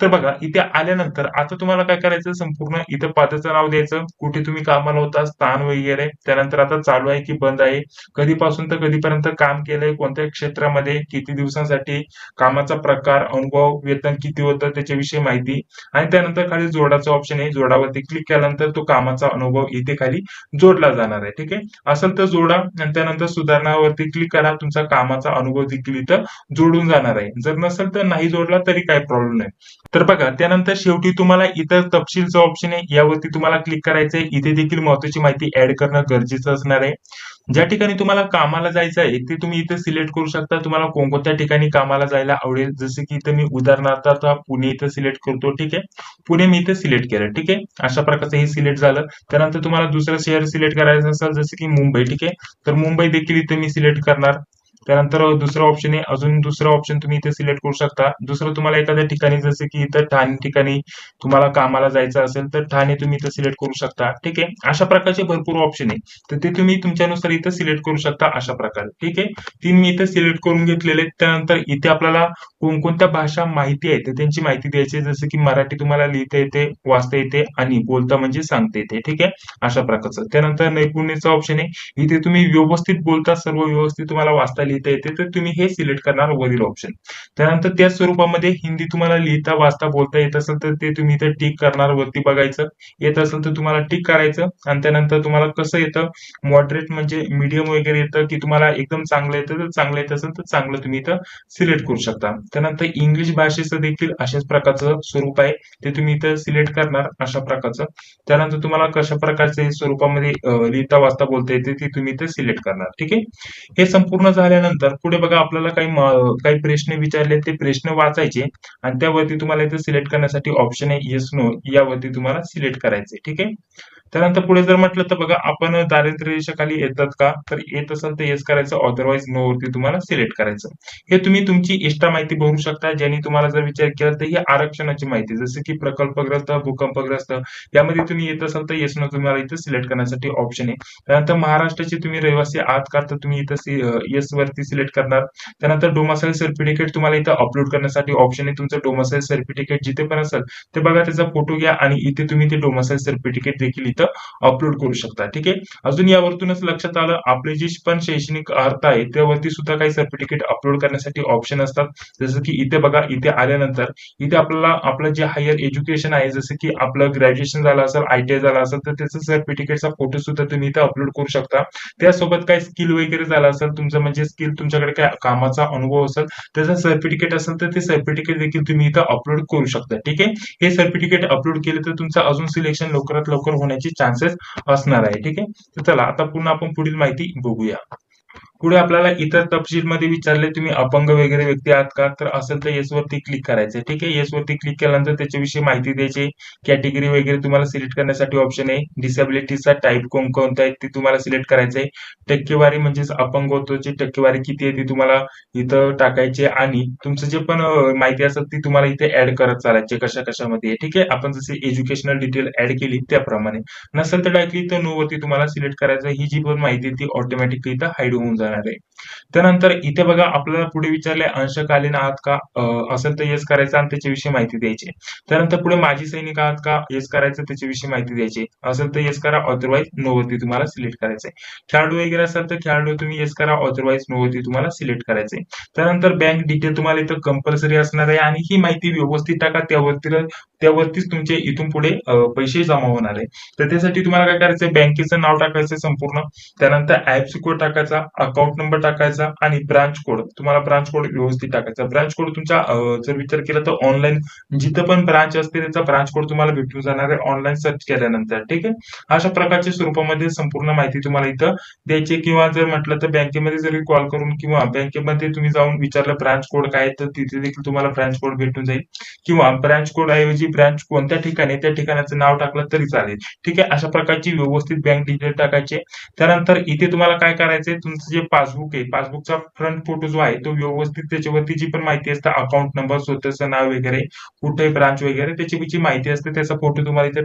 तर बघा इथे आल्यानंतर आता तुम्हाला काय करायचं, संपूर्ण इथं पदाचं नाव द्यायचं, कुठे तुम्ही कामाला होता, स्थान वगैरे, त्यानंतर आता चालू आहे की बंद आहे, कधीपासून तर कधीपर्यंत काम केलंय, कोणत्या क्षेत्रामध्ये, किती दिवसांसाठी, कामाचा प्रकार, अनुभव, वेतन किती होतं त्याच्याविषयी माहिती आणि त्यानंतर खाली जोडाचं ऑप्शन आहे. जोडावरती क्लिक केल्यानंतर तो कामाचा अनुभव इथे खाली जोडला जाणार आहे. ठीक आहे. असेल तर जोडा आणि त्यानंतर सुधारणावरती क्लिक करा. तुमचा कामाचा अनुभव देखील इथं जोडून जाणार आहे. जर नसेल तर नाही जोडला तरी काही प्रॉब्लेम नाही. तर बघा त्यानंतर शेवटी तुम्हाला इतर तपशीलचं ऑप्शन आहे. यावरती तुम्हाला क्लिक करायचंय. इथे देखील महत्त्वाची माहिती ऍड करणं गरजेचं असणार आहे. ज्या ठिकाणी तुम्हाला कामाला जायचं आहे ते तुम्ही इथे सिलेक्ट करू शकता. तुम्हाला कोणत्या ठिकाणी कामाला जायला आवडेल, जसे की इथे मी उदाहरणार्थ आता पुणे इथे सिलेक्ट करतो. ठीक आहे. पुणे मी इथे सिलेक्ट केलं. ठीक आहे. अशा प्रकारचं हे सिलेक्ट झालं. त्यानंतर तुम्हाला दुसरं शहर सिलेक्ट करायचं असेल जसं की मुंबई. ठीक आहे. तर मुंबई देखील इथे मी सिलेक्ट करणार. त्यानंतर दुसरं ऑप्शन आहे, अजून दुसरं ऑप्शन तुम्ही इथे सिलेक्ट करू शकता. दुसरं तुम्हाला एखाद्या ठिकाणी जसं की इथं ठाणे ठिकाणी तुम्हाला कामाला जायचं असेल तर ठाणे तुम्ही इथं सिलेक्ट करू शकता. ठीक आहे. अशा प्रकारचे भरपूर ऑप्शन आहे. तर ते तुम्ही तुमच्यानुसार इथं सिलेक्ट करू शकता अशा प्रकारे. ठीक आहे. तीन मी इथं सिलेक्ट करून घेतलेले आहेत. त्यानंतर इथे आपल्याला कोणकोणत्या भाषा माहिती आहे तर त्यांची माहिती द्यायची आहे. जसं की मराठी तुम्हाला लिहिता येते, वाचता येते आणि बोलता म्हणजे सांगता येते. ठीक आहे. अशा प्रकारचं. त्यानंतर नैपुण्याचं ऑप्शन आहे. इथे तुम्ही व्यवस्थित बोलता, सर्व व्यवस्थित तुम्हाला वाचता लिहिता येते तर तुम्ही हे सिलेक्ट करणार वरील ऑप्शन. त्यानंतर त्याच स्वरूपामध्ये हिंदी तुम्हाला लिहिता, वाचता, बोलता येत असेल तर ते तुम्ही इथे टिक करणार, वरती बघायचं. येत असेल तर तुम्हाला टिक करायचं आणि त्यानंतर तुम्हाला कसं येतं, मॉडरेट म्हणजे मीडियम वगैरे येतं की तुम्हाला एकदम चांगलं येतं, तर चांगलं येत असेल तर चांगलं तुम्ही इथं सिलेक्ट करू शकता. त्यानंतर इंग्लिश भाषेचं देखील अशाच प्रकारचं स्वरूप आहे, ते तुम्ही इथं सिलेक्ट करणार अशा प्रकारचं. त्यानंतर तुम्हाला कशा प्रकारचे स्वरूपामध्ये लिहिता, वाचता, बोलता येते ते तुम्ही इथे सिलेक्ट करणार. ठीक आहे. हे संपूर्ण झाल्यानंतर पुढे बघा आपल्याला काही प्रश्न विचारले, ते प्रश्न वाचायचे आणि त्यावरती तुम्हाला इथे सिलेक्ट करण्यासाठी ऑप्शन आहे येस नो, यावरती तुम्हाला सिलेक्ट करायचे. ठीक आहे. त्यानंतर पुढे जर म्हटलं तर बघा आपण दारिद्र्य रेषेखाली येतात का, तर येत असेल तर येस करायचं, अदरवाईज नो वरती तुम्हाला सिलेक्ट करायचं. हे तुम्ही तुमची एक्स्ट्रा माहिती भरू शकता, ज्यांनी तुम्हाला जर विचार केला तर ही आरक्षणाची माहिती, जसं की प्रकल्पग्रस्त, भूकंपग्रस्त, यामध्ये तुम्ही येत असाल तर येस नो तुम्हाला इथे सिलेक्ट करण्यासाठी ऑप्शन आहे. त्यानंतर महाराष्ट्राचे तुम्ही रहिवासी आहात का, तर तुम्ही इथं येस वरती सिलेक्ट करणार. त्यानंतर डोमासाईल सर्टिफिकेट तुम्हाला इथं अपलोड करण्यासाठी ऑप्शन आहे. तुमचं डोमासाईल सर्टिफिकेट जिथे पण असेल ते बघा, त्याचा फोटो घ्या आणि इथे तुम्ही ते डोमासाईल सर्टिफिकेट देखील इथं अपलोड करू शकता. ठीक आहे. अजून यावरतूनच लक्षात आलं, आपले जे पण शैक्षणिक अर्थ आहे त्यावरती सुद्धा काही सर्टिफिकेट अपलोड करण्यासाठी ऑप्शन असतात. जसं की इथे बघा, इथे आल्यानंतर इथे आपल्याला आपलं जे हायर एज्युकेशन आहे, जसं की आपलं ग्रॅज्युएशन झालं असेल, ITI झालं असेल तर त्याचं सर्टिफिकेटचा फोटो सुद्धा तुम्ही इथे अपलोड करू शकता. त्यासोबत काही स्किल वगैरे झालं असेल तुमचं, म्हणजे स्किल तुमच्याकडे काय कामाचा अनुभव असेल, त्याचं सर्टिफिकेट असेल तर ते सर्टिफिकेट देखील तुम्ही इथं अपलोड करू शकता. ठीक आहे. हे सर्टिफिकेट अपलोड केले तर तुमचं अजून सिलेक्शन लवकरात लवकर होण्याची चान्सेस असणार आहे. ठीक आहे. तर चला आता पुन्हा आपण पुढील माहिती बघूया. पुढे आपल्याला इतर तपशील मध्ये विचारले, तुम्ही अपंग वगैरे व्यक्ती आहात का, तर असेल तर येस वरती क्लिक करायचं. ठीक आहे. येस वरती क्लिक केल्यानंतर त्याच्याविषयी माहिती द्यायची. कॅटेगरी वगैरे तुम्हाला सिलेक्ट करण्यासाठी ऑप्शन आहे. डिसेबिलिटीचा टाईप कोणकोणता आहे ते तुम्हाला सिलेक्ट करायचं आहे. टक्केवारी म्हणजेच अपंगत्वाची टक्केवारी किती आहे ती तुम्हाला इथं टाकायची आणि तुमचं जे पण माहिती असेल ती तुम्हाला इथे ऍड करत चालायची, कशा कशामध्ये. ठीक आहे. आपण जसे एज्युकेशनल डिटेल ऍड केली त्याप्रमाणे. नसेल तर डायरेक्टली इथं नो वरती तुम्हाला सिलेक्ट करायचं. ही जी पण माहिती ती ऑटोमॅटिकली इथं हाईड होऊन जाणार आहे. त्यानंतर इथे बघा आपल्याला पुढे विचारले अंशकालीन आहात का, असेल तर येस करायचं आणि त्याच्याविषयी माहिती द्यायची. त्यानंतर पुढे माजी सैनिक आहात का, येस करायचं, त्याच्याविषयी माहिती द्यायची. असेल तर येस करा, अदरवाईज नो वरती तुम्हाला सिलेक्ट करायचंय. खेळाडू वगैरे असेल तर खेळाडू तुम्ही येस करा, अदरवाईज नो वरती तुम्हाला सिलेक्ट करायचंय. त्यानंतर बँक डिटेल तुम्हाला इथं कंपल्सरी असणार आहे आणि ही माहिती व्यवस्थित टाका, त्यावरतीच तुमचे इथून पुढे पैसे जमा होणार आहे. तर त्यासाठी तुम्हाला काय करायचंय, बँकेचं नाव टाकायचं संपूर्ण, त्यानंतर आयएफएससी कोड टाकायचा, अकाउंट नंबर टाकायचा आणि ब्रांच कोड, तुम्हाला ब्रांच कोड व्यवस्थित टाकायचा. ब्रांच कोड तुमच्या जर विचार केला तर ऑनलाईन जिथं पण ब्रांच असते त्याचा ब्रांच कोड तुम्हाला भेटून जाणार आहे ऑनलाईन सर्च केल्यानंतर. ठीक आहे, अशा प्रकारच्या स्वरूपामध्ये संपूर्ण माहिती तुम्हाला इथं द्यायची. किंवा जर म्हटलं तर बँकेमध्ये जरी कॉल करून किंवा बँकेमध्ये तुम्ही जाऊन विचारलं ब्रांच कोड काय तर तिथे देखील तुम्हाला ब्रांच कोड भेटून जाईल. किंवा ब्रांच कोड ऐवजी ब्रांच कोणत्या ठिकाणी त्या ठिकाणाचं नाव टाकलं तरी चालेल. ठीक आहे, अशा प्रकारची व्यवस्थित बँक डिटेल टाकायचे. त्यानंतर इथे तुम्हाला काय करायचंय, तुमचं जे पासबुक आहे पासबुकचा फ्रंट फोटो जो आहे तो व्यवस्थित त्याच्यावरती जी पण माहिती असते अकाउंट नंबर, स्वतःचं नाव वगैरे, कुठे ब्रांच वगैरे त्याची जी माहिती असते त्याचा फोटो तुम्हाला इथे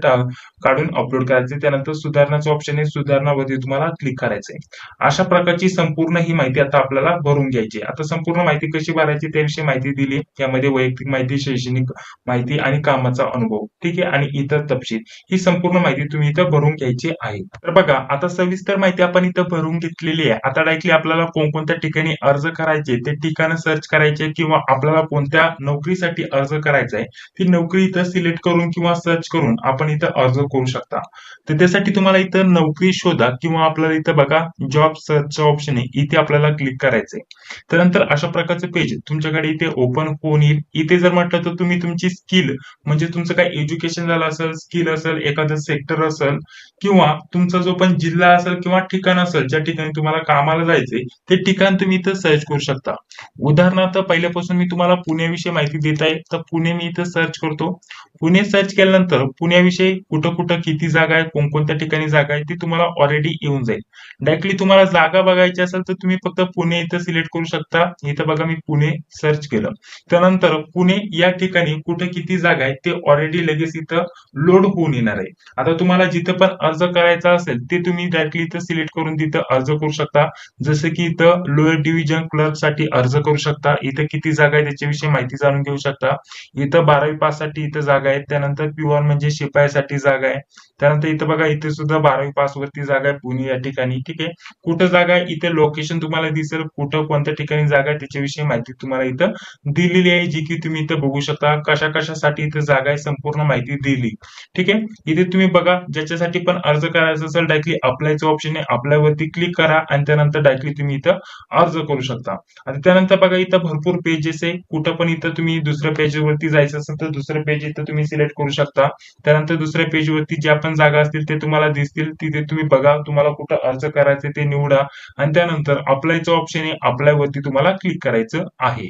काढून अपलोड करायचे. त्यानंतर सुधारणाचं ऑप्शन आहे, सुधारणावरती तुम्हाला क्लिक करायचंय. अशा प्रकारची संपूर्ण ही माहिती आता आपल्याला भरून घ्यायची. आता संपूर्ण माहिती कशी भरायची त्याविषयी माहिती दिली. यामध्ये वैयक्तिक माहिती, शैक्षणिक माहिती आणि कामाचा अनुभव, ठीक आहे, आणि इतर तपशील, ही संपूर्ण माहिती तुम्ही इथं भरून घ्यायची आहे. तर बघा आता सविस्तर माहिती आपण इथं भरून घेतलेली आहे. आता डायरेक्टली आपल्याला कोणकोणत्या ठिकाणी अर्ज करायचे ते ठिकाण सर्च करायचे किंवा आपल्याला कोणत्या नोकरीसाठी अर्ज करायचा आहे ती नोकरी इथं सिलेक्ट करून किंवा सर्च करून आपण इथं अर्ज करू शकता. तर त्यासाठी तुम्हाला इथं नोकरी शोधा किंवा आपल्याला इथं बघा जॉब सर्च ऑप्शन आहे, इथे आपल्याला क्लिक करायचंय. त्यानंतर अशा प्रकारचं पेज तुमच्याकडे इथे ओपन होऊन येईल. इथे जर म्हटलं तर तुम्ही तुमची स्किल म्हणजे तुमचं काय एज्युकेशन झालं असेल, स्किल असेल, एखादं सेक्टर असेल किंवा तुमचा जो पण जिल्हा असेल किंवा ठिकाण असेल ज्या ठिकाणी तुम्हाला कामाला जायचंय ते ठिकाण तुम्ही इथं सर्च करू शकता. उदाहरणार्थ पहिल्यापासून मी तुम्हाला पुण्याविषयी माहिती देत आहे तर पुणे मी इथं सर्च करतो. पुणे सर्च केल्यानंतर पुण्याविषयी कुठं कुठं किती जागा आहे, कोणकोणत्या ठिकाणी जागा आहे ती तुम्हाला ऑलरेडी येऊन जाईल. डायरेक्टली तुम्हाला जागा बघायची असेल तर तुम्ही फक्त पुणे इथं सिलेक्ट करू शकता. इथं बघा मी पुणे सर्च केलं. त्यानंतर पुणे या ठिकाणी कुठे किती जागा आहे ते ऑलरेडी लगेच इथं लोड होऊन येणार आहे. आता तुम्हाला जिथं पण अर्ज करायचा असेल ते तुम्ही डायरेक्टली इथं सिलेक्ट करून तिथं अर्ज करू शकता. जसं की इथं लोअर डिव्हिजन क्लर्क साठी अर्ज करू शकता. इथं किती जागा आहे त्याच्याविषयी माहिती जाणून घेऊ शकता. इथं 12वी पास साठी इथं जागा आहे. त्यानंतर P1 म्हणजे शिपायासाठी जागा आहे. त्यानंतर इथं बघा इथे सुद्धा 12वी पास वरती जागा आहे पुणे या ठिकाणी. ठीक आहे, कुठं जागा आहे इथे लोकेशन तुम्हाला दिसेल, कुठं कोणत्या ठिकाणी जागा आहे त्याच्याविषयी माहिती तुम्हाला इथं दिलेली आहे जी की तुम्ही इथं बघू शकता. कशा कशासाठी इथं जागा आहे संपूर्ण माहिती दिली. ठीक आहे, इथे तुम्ही बघा ज्याच्यासाठी पण अर्ज करायचा असेल डायरेक्टली अप्लायचं ऑप्शन आहे, अप्लाय वरती क्लिक करा आणि त्यानंतर डायरेक्टली तुम्ही इथं अर्ज करू शकता. आणि त्यानंतर बघा इथं भरपूर पेजेस आहे. कुठं पण इथं तुम्ही दुसऱ्या पेज वरती जायचं असेल तर दुसरं पेज इथं तुम्ही सिलेक्ट करू शकता. त्यानंतर दुसऱ्या पेज वरती ज्या पण जागा असतील ते तुम्हाला दिसतील, तिथे तुम्ही बघा तुम्हाला कुठं अर्ज करायचे ते निवडा आणि त्यानंतर अप्लायचं ऑप्शन आहे, अप्लाय वरती तुम्हाला क्लिक करायचं आहे.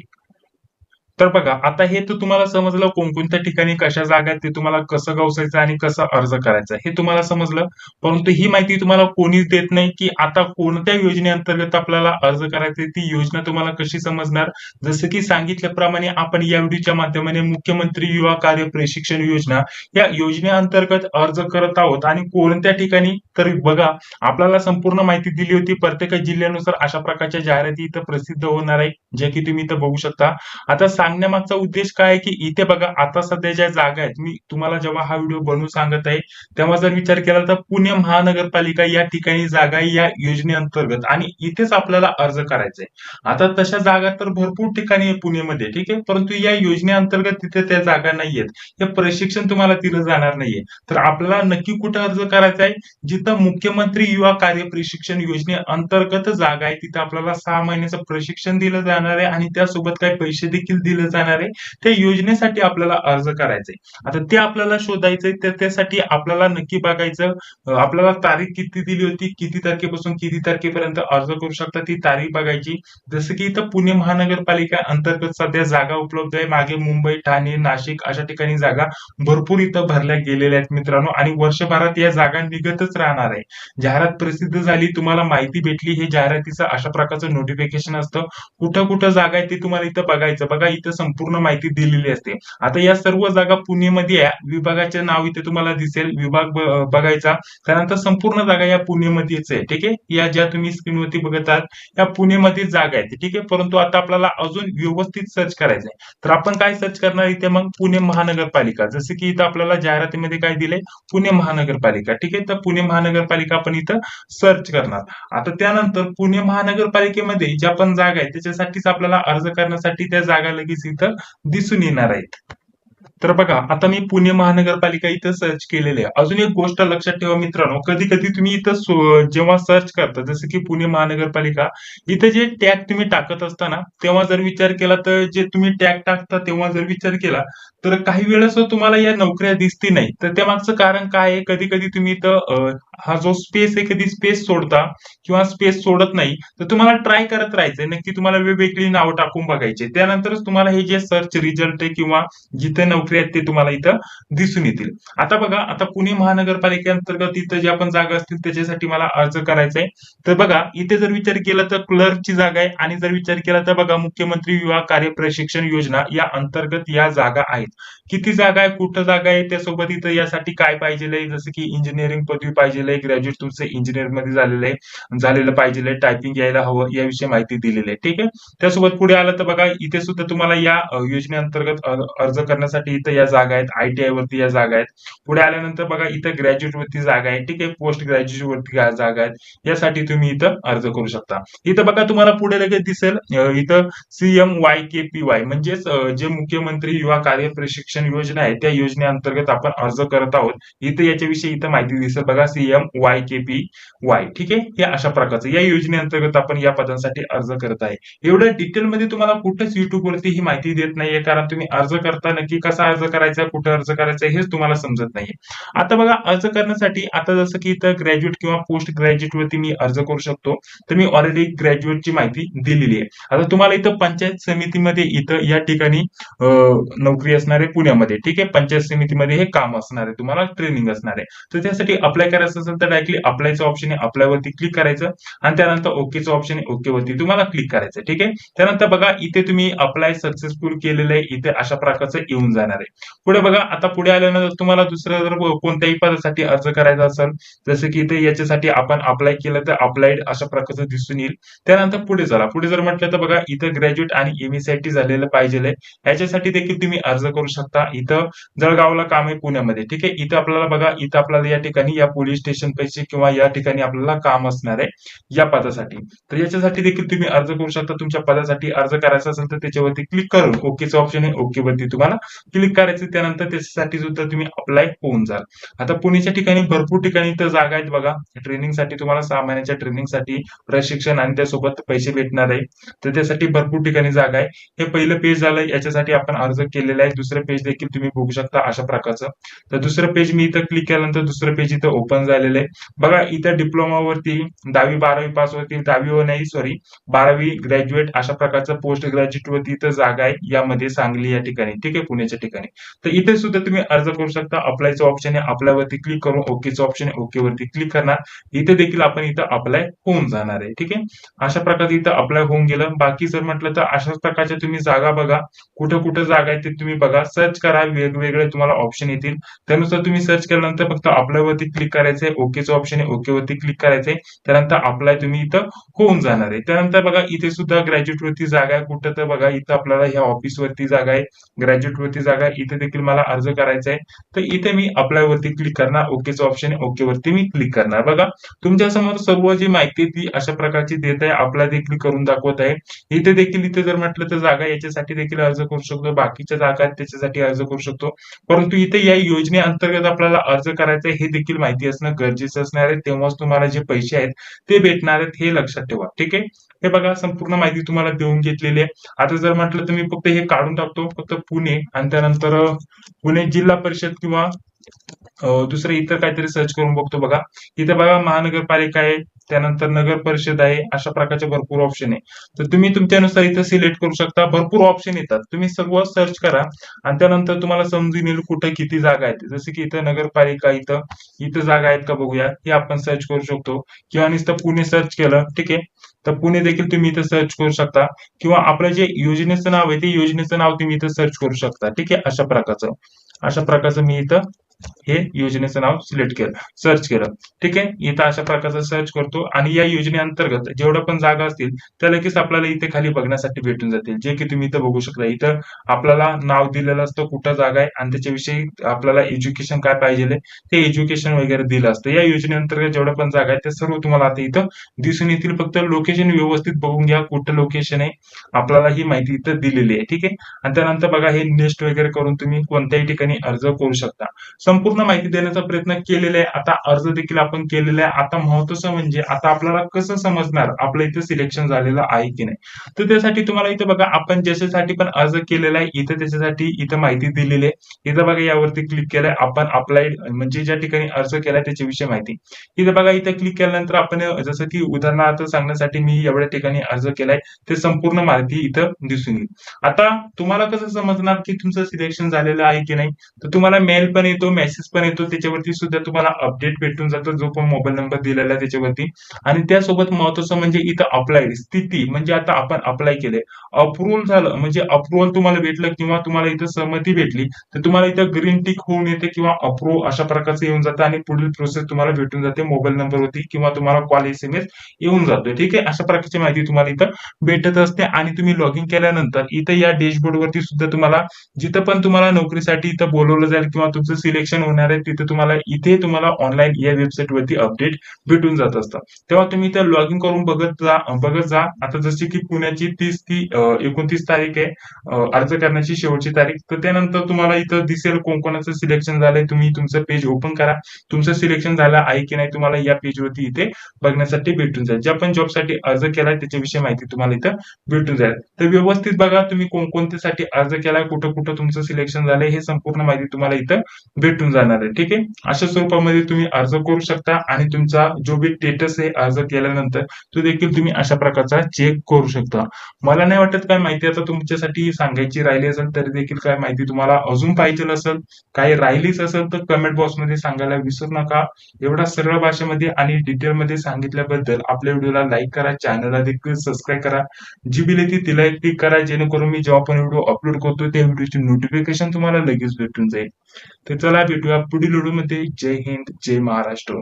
तर बघा आता हे तर तुम्हाला समजलं कोणकोणत्या ठिकाणी कशा जागा आहेत ते तुम्हाला कसं गवसायचं आणि कसं अर्ज करायचा हे तुम्हाला समजलं. परंतु ही माहिती तुम्हाला कोणीच देत नाही की आता कोणत्या योजनेअंतर्गत आपल्याला अर्ज करायचे, ती योजना तुम्हाला कशी समजणार. जसं की सांगितल्याप्रमाणे आपण या व्हिडिओच्या माध्यमाने मुख्यमंत्री युवा कार्य प्रशिक्षण योजना या योजनेअंतर्गत अर्ज करत आहोत आणि कोणत्या ठिकाणी तर बघा आपल्याला संपूर्ण माहिती दिली होती. प्रत्येक जिल्ह्यानुसार अशा प्रकारच्या जाहिराती इथं प्रसिद्ध होणार आहे जे की तुम्ही इथं बघू शकता. आता सांगण्यामागचा उद्देश काय आहे की इथे बघा आता सध्या ज्या जागा आहेत मी तुम्हाला जेव्हा हा व्हिडिओ बनवून सांगत आहे तेव्हा जर विचार केला तर पुणे महानगरपालिका या ठिकाणी जागा आहे या योजनेअंतर्गत आणि इथेच आपल्याला अर्ज करायचा आहे. आता तशा जागा तर भरपूर ठिकाणी आहे पुणेमध्ये, ठीक आहे, परंतु या योजनेअंतर्गत तिथे त्या जागा नाहीयेत. हे प्रशिक्षण तुम्हाला दिलं जाणार नाहीये. तर आपल्याला नक्की कुठे अर्ज करायचा आहे, जिथं मुख्यमंत्री युवा कार्य प्रशिक्षण योजनेअंतर्गत जागा आहे तिथे आपल्याला 6 महिन्याचं प्रशिक्षण दिलं जाणार आहे आणि त्यासोबत काही पैसे देखील दिले जाणार आहे. त्या योजनेसाठी आपल्याला अर्ज करायचंय. आता ते आपल्याला शोधायचंय तर त्यासाठी आपल्याला नक्की बघायचं आपल्याला तारीख किती दिली होती, किती तारखेपासून किती तारखेपर्यंत अर्ज करू शकता ती तारीख बघायची. जसं की इथं पुणे महानगरपालिका अंतर्गत सध्या जागा उपलब्ध आहे. मागे मुंबई, ठाणे, नाशिक अशा ठिकाणी जागा भरपूर इथं भरल्या गेलेल्या आहेत मित्रांनो आणि वर्षभरात या जागा निघतच राहणार आहे. जाहिरात प्रसिद्ध झाली, तुम्हाला माहिती भेटली, हे जाहिरातीचं अशा प्रकारचं नोटिफिकेशन असतं. कुठं कुठं जागा आहे ते तुम्हाला इथं बघायचं. बघा इथं संपूर्ण माहिती दिलेली असते. आता या सर्व जागा पुणेमध्ये आहे. विभागाचे नाव इथे तुम्हाला दिसेल, विभाग बघायचा. त्यानंतर संपूर्ण जागा या पुणेमध्येच आहे. ठीक आहे, या ज्या तुम्ही स्क्रीनवरती बघत आहात या पुणेमध्ये जागा आहेत. ठीक आहे, परंतु आता आपल्याला अजून व्यवस्थित सर्च करायचंय. तर आपण काय सर्च करणार इथे मग पुणे महानगरपालिका. जसं की इथं आपल्याला जाहिरातीमध्ये काय दिलंय पुणे महानगरपालिका. ठीक आहे, तर पुणे महानगरपालिका आपण इथं सर्च करणार. आता त्यानंतर पुणे महानगरपालिकेमध्ये ज्या पण जागा आहेत त्याच्यासाठीच आपल्याला अर्ज करण्यासाठी त्या जागा लगेच इथं दिसून येणार आहेत. तर बघा, आता मी पुणे महानगरपालिका इथं सर्च केलेले आहे. अजून एक गोष्ट लक्षात ठेवा मित्रांनो, कधी-कधी तुम्ही इथं जेव्हा सर्च करता, जसं की पुणे महानगरपालिका, इथं जे टॅग तुम्ही टाकत असता तेव्हा जर विचार केला तर जे तुम्ही टॅग टाकता तेव्हा जर विचार केला, तर काही वेळेस तुम्हाला या नोकऱ्या दिसती नाही. तर त्यामागचं कारण काय आहे? कधी-कधी तुम्ही इथं हा जो स्पेस आहे, कधी स्पेस सोडता किंवा स्पेस सोडत नाही, तर तुम्हाला ट्राय करत राहायचंय. नक्की तुम्हाला वेगवेगळी नावं टाकून बघायची. त्यानंतरच तुम्हाला हे जे सर्च रिझल्ट आहे किंवा जिथे नोकरी आहेत ते तुम्हाला इथं दिसून येतील. आता बघा, आता पुणे महानगरपालिकेअंतर्गत इथं ज्या पण जागा असतील त्याच्यासाठी मला अर्ज करायचा आहे. तर बघा, इथे जर विचार केला तर क्लर्कची जागा आहे आणि जर विचार केला तर बघा मुख्यमंत्री युवा कार्य प्रशिक्षण योजना या अंतर्गत या जागा आहेत. किती जागा आहे, कुठं जागा आहे, त्यासोबत इथं यासाठी काय पाहिजेल आहे, जसं की इंजिनिअरिंग पदवी पाहिजेल आहे, ग्रॅज्युएट तुमचं इंजिनिअरमध्ये झालेलं पाहिजेल आहे, टायपिंग यायला हवं, याविषयी माहिती दिलेली आहे. ठीक आहे. त्यासोबत पुढे आलं तर बघा, इथे सुद्धा तुम्हाला या योजनेअंतर्गत अर्ज करण्यासाठी इथं या जागा आहेत. आय-टी-आय वरती या जागा आहेत. पुढे आल्यानंतर बघा, इथं ग्रॅज्युएट वरती जागा आहे. ठीक आहे. पोस्ट ग्रॅज्युएट वरती जागा आहेत. यासाठी तुम्ही इथं अर्ज करू शकता. इथं बघा, तुम्हाला पुढे लगेच दिसेल इथं CMYKPY म्हणजेच जे मुख्यमंत्री युवा कार्य प्रशिक्षण योजना आहे त्या योजनेअंतर्गत आपण अर्ज करत आहोत. इथे याच्याविषयी इथं माहिती दिसेल बघा, CMYKPY. ठीक आहे. हे अशा प्रकारचं या योजनेअंतर्गत आपण या पदांसाठी अर्ज करत आहे. एवढं डिटेलमध्ये तुम्हाला कुठेच YouTube वरती ही माहिती देत नाहीये, कारण तुम्ही अर्ज करता नक्की कसा अर्ज करायचा, कुठे अर्ज करायचा हेच तुम्हाला समजत नाहीये. आता बघा, अर्ज करण्यासाठी आता जसं की इथं ग्रॅज्युएट किंवा पोस्ट ग्रॅज्युएट वरती मी अर्ज करू शकतो. तर मी ऑलरेडी ग्रॅज्युएटची माहिती दिलेली आहे. आता तुम्हाला इथं पंचायत समितीमध्ये इथं या ठिकाणी नोकरी असणार आहे पुण्यामध्ये. ठीक आहे. पंचायत समितीमध्ये हे काम असणार आहे, तुम्हाला ट्रेनिंग असणार आहे. तर त्यासाठी अप्लाय करायचं असेल तर डायरेक्टली अप्लायचं ऑप्शन आहे, अप्लाय वरती क्लिक करायचं आणि त्यानंतर ओकेचं ऑप्शन आहे, ओके वरती तुम्हाला क्लिक करायचं. ठीक आहे. त्यानंतर बघा, इथे तुम्ही अप्लाय सक्सेसफुल केलेलं आहे, इथे अशा प्रकारचं येऊन जाणार आहे. पुढे बघा, आता पुढे आल्यानंतर तुम्हाला दुसरं जर कोणत्याही पदासाठी अर्ज करायचा असेल, जसं की इथे याच्यासाठी आपण अप्लाय केलं तर अप्लाइड अशा प्रकारचं दिसून येईल. त्यानंतर पुढे चला. पुढे जर म्हटलं तर बघा, इथं ग्रॅज्युएट आणि MSc झालेलं पाहिजेल. ह्याच्यासाठी देखील तुम्ही अर्ज करू शकता. इथं जळगावला काम आहे पुण्यामध्ये. ठीक आहे. इथं आपल्याला बघा, इथं आपल्याला या ठिकाणी या पोलीस स्टेशन पैसे किंवा या ठिकाणी आपल्याला काम असणार आहे या पदासाठी. तर याच्यासाठी देखील तुम्ही अर्ज करू शकता. तुमच्या पदासाठी अर्ज करायचा असेल तर त्याच्यावरती क्लिक करून ओकेचं ऑप्शन आहे, ओके वरती तुम्हाला क्लिक करायचं. त्यानंतर त्याच्यासाठी सुद्धा तुम्ही अप्लाय होऊन जाल. आता पुण्याच्या ठिकाणी भरपूर ठिकाणी इथं जागा आहेत बघा. ट्रेनिंगसाठी तुम्हाला 6 महिन्याच्या ट्रेनिंगसाठी प्रशिक्षण आणि त्यासोबत पैसे भेटणार आहे. तर त्यासाठी भरपूर ठिकाणी जागा आहे. हे पहिलं पेज झालं, याच्यासाठी आपण अर्ज केलेला आहे. दुसरं पेज देखील तुम्ही बघू शकता अशा प्रकारचं. तर दुसरं पेज मी इथं क्लिक केल्यानंतर दुसरं पेज इथं ओपन झालेलं आहे. बघा, इथं डिप्लोमावरती 10वी-12वी पास वरती 10वी नाही सॉरी 12वी ग्रॅज्युएट अशा प्रकारचं पोस्ट ग्रॅज्युएट वरती इथं जागा आहे यामध्ये सांगली या ठिकाणी. ठीक आहे. पुण्याच्या ठिकाणी. तर इथे सुद्धा तुम्ही अर्ज करू शकता. अप्लायचं ऑप्शन आहे, अप्लाय वरती क्लिक करून ओकेचं ऑप्शन आहे, ओके वरती क्लिक करणार. इथे देखील आपण इथं अप्लाय होऊन जाणार आहे. ठीक आहे. अशा प्रकारे इथं अप्लाय होऊन गेलं. बाकी जर म्हटलं तर अशाच प्रकारच्या तुम्ही जागा बघा, कुठं कुठं जागा आहे ते तुम्ही बघा, सर्च करा, वेगवेगळे तुम्हाला ऑप्शन येतील. त्यानुसार तुम्ही सर्च केल्यानंतर फक्त अप्लाय वरती क्लिक करायचंय, ओकेचं ऑप्शन आहे, ओके वरती क्लिक करायचंय. त्यानंतर अप्लाय तुम्ही इथं होऊन जाणार आहे. त्यानंतर बघा, इथे सुद्धा ग्रॅज्युएट वरती जागा आहे. कुठं तर बघा, इथं आपल्याला ह्या ऑफिस वरती जागा आहे, ग्रॅज्युएट वरती जागा आहे. इथे देखील मला अर्ज करायचा आहे. तर इथे मी अप्लाय वरती क्लिक करणार, ओकेचं ऑप्शन आहे, ओके वरती मी क्लिक करणार. बघा, तुमच्या समोर सर्व जी माहिती ती अशा प्रकारची देत आहे, अप्लाय देखील करून दाखवत आहे. इथे देखील इथे जर म्हटलं तर जागा याच्यासाठी देखील अर्ज करू शकतो, बाकीच्या जागा आहेत त्याच्यासाठी अर्ज करू शकतो. परंतु इथे या योजनेअंतर्गत आपल्याला अर्ज करायचा आहे हे देखील माहिती असणं गरजेचं असणार आहे. तेव्हाच तुम्हाला जे पैसे आहेत ते भेटणार आहेत, हे लक्षात ठेवा. ठीक आहे. हे बघा, संपूर्ण माहिती तुम्हाला देऊन घेतलेली आहे. आता जर म्हटलं तर मी फक्त हे काढून टाकतो, फक्त पुणे आणि त्यानंतर पुणे जिल्हा परिषद किंवा दुसरं इतर काहीतरी सर्च करून बघतो. बघा, इथे बघा महानगरपालिका आहे, त्यानंतर नगर परिषद आहे, अशा प्रकारचे भरपूर ऑप्शन आहे. तर तुम्ही तुमच्यानुसार इथं सिलेक्ट करू शकता. भरपूर ऑप्शन येतात, तुम्ही सर्व सर्च करा आणि त्यानंतर तुम्हाला समजून येईल कुठं किती जागा आहेत. जसं की इथं नगरपालिका, इथं इथं जागा आहेत का बघूया, हे आपण सर्च करू शकतो. किंवा नुसतं पुणे सर्च केलं, ठीक आहे, तर पुणे देखील तुम्ही इथं सर्च करू शकता. किंवा आपलं जे योजनेचं नाव आहे ते योजनेचं नाव तुम्ही इथं सर्च करू शकता. ठीक आहे. अशा प्रकारचं मी इथं हे योजनेचं नाव सिलेक्ट केलं, सर्च केलं. ठीक आहे, इथं अशा प्रकारचं सर्च करतो आणि या योजनेअंतर्गत जेवढ्या पण जागा असतील त्या लगेच आपल्याला इथे खाली बघण्यासाठी भेटून जातील, जे की तुम्ही इथं बघू शकता. इथं आपल्याला नाव दिलेलं असतं, कुठं जागा आहे आणि त्याच्याविषयी आपल्याला एज्युकेशन काय पाहिजे ते एज्युकेशन वगैरे दिलं असतं. या योजनेअंतर्गत जेवढ्या पण जागा आहेत त्या सर्व तुम्हाला आता इथं दिसून येतील. फक्त लोकेशन व्यवस्थित बघून घ्या, कुठं लोकेशन आहे, आपल्याला ही माहिती इथं दिलेली आहे. ठीक आहे, आणि त्यानंतर बघा हे नेक्स्ट वगैरे करून तुम्ही कोणत्याही ठिकाणी अर्ज करू शकता. संपूर्ण माहिती देण्याचा प्रयत्न केलेला आहे. आता अर्ज देखील आपण केलेला आहे. आता महत्वाचं म्हणजे आता आपल्याला कसं समजणार आपलं इथं सिलेक्शन झालेलं आहे की नाही. तर त्यासाठी तुम्हाला इथं बघा आपण ज्याच्यासाठी पण अर्ज केलेला आहे इथं त्याच्यासाठी इथं माहिती दिलेली आहे. इथं बघा यावरती क्लिक केलंय आपण अप्लाइड म्हणजे ज्या ठिकाणी अर्ज केलाय त्याच्याविषयी माहिती. इथं बघा इथं क्लिक केल्यानंतर आपण जसं की उदाहरणार्थ सांगण्यासाठी मी एवढ्या ठिकाणी अर्ज केलाय ते संपूर्ण माहिती इथं दिसून येईल. आता तुम्हाला कसं समजणार की तुमचं सिलेक्शन झालेलं आहे की नाही. तर तुम्हाला मेल पण येतो, मेसेज पण येतो, त्याच्यावरती सुद्धा तुम्हाला अपडेट भेटून जातो, जो पण मोबाईल नंबर दिलेला आहे त्याच्यावरती. आणि त्यासोबत महत्वाचं म्हणजे इथं अप्लाइड स्थिती म्हणजे आता आपण अप्लाय केले, अप्रुव्हल झालं म्हणजे अप्रुव्हल तुम्हाला भेटलं किंवा तुम्हाला इथं सहमती भेटली तर तुम्हाला इथं ग्रीन टिक होऊन येते किंवा अप्रूव्ह अशा प्रकारचं येऊन जातं आणि पुढील प्रोसेस तुम्हाला भेटून जाते मोबाईल नंबरवरती किंवा तुम्हाला कॉल SMS येऊन जातोय. ठीक आहे, अशा प्रकारची माहिती तुम्हाला इथं भेटत असते आणि तुम्ही लॉग इन केल्यानंतर इथं या डॅशबोर्ड वरती सुद्धा तुम्हाला जिथं पण तुम्हाला नोकरीसाठी इथं बोलवलं जाईल किंवा तुमचं सिलेक्शन होणार आहे तिथे तुम्हाला ऑनलाईन या वेबसाईट वरती अपडेट भेटून जात असतं. तेव्हा तुम्ही इथं लॉग इन करून बघत जा. आता जशी की पुण्याची 29 तारीख आहे अर्ज करण्याची शेवटची तारीख. तर त्यानंतर तुम्हाला इथं दिसेल कोण-कोणाचं सिलेक्शन झालंय. तुम्ही तुमचं पेज ओपन करा. तुमचं सिलेक्शन झालं आहे की नाही तुम्हाला या पेजवरती इथे बघण्यासाठी भेटून जाईल. ज्या पण जॉबसाठी अर्ज केलाय त्याच्याविषयी माहिती तुम्हाला इथं भेटून जाईल. तर व्यवस्थित बघा तुम्ही कोणकोणत्यासाठी अर्ज केलाय, कुठं-कुठं तुमचं सिलेक्शन झालंय हे संपूर्ण माहिती तुम्हाला इथं भेटून जाणार आहे. ठीक आहे. अशा स्वरूपामध्ये तुम्ही अर्ज करू शकता आणि तुमचा जो बी स्टेटस आहे अर्ज केल्यानंतर तो देखील तुम्ही अशा प्रकारचा चेक करू शकता. मला नाही वाटत काय माहिती आता तुमच्यासाठी सांगायची राहिली असेल तरी देखील काय माहिती तुम्हाला अजून पाहिजे असेल, काही राहिलीच असेल तर कमेंट बॉक्समध्ये सांगायला विसरू नका. एवढा सरळ भाषेमध्ये आणि डिटेलमध्ये सांगितल्याबद्दल आपल्या व्हिडिओला लाईक करा, चॅनलला देखील सबस्क्राईब करा. जी बिल येते तिला एक क्लिक करा जेणेकरून मी जेव्हा पण व्हिडिओ अपलोड करतो त्या व्हिडिओची नोटिफिकेशन तुम्हाला लगेच भेटून जाईल. तर चला भेटूया पुढील व्हिडिओमध्ये. जय हिंद, जय महाराष्ट्र.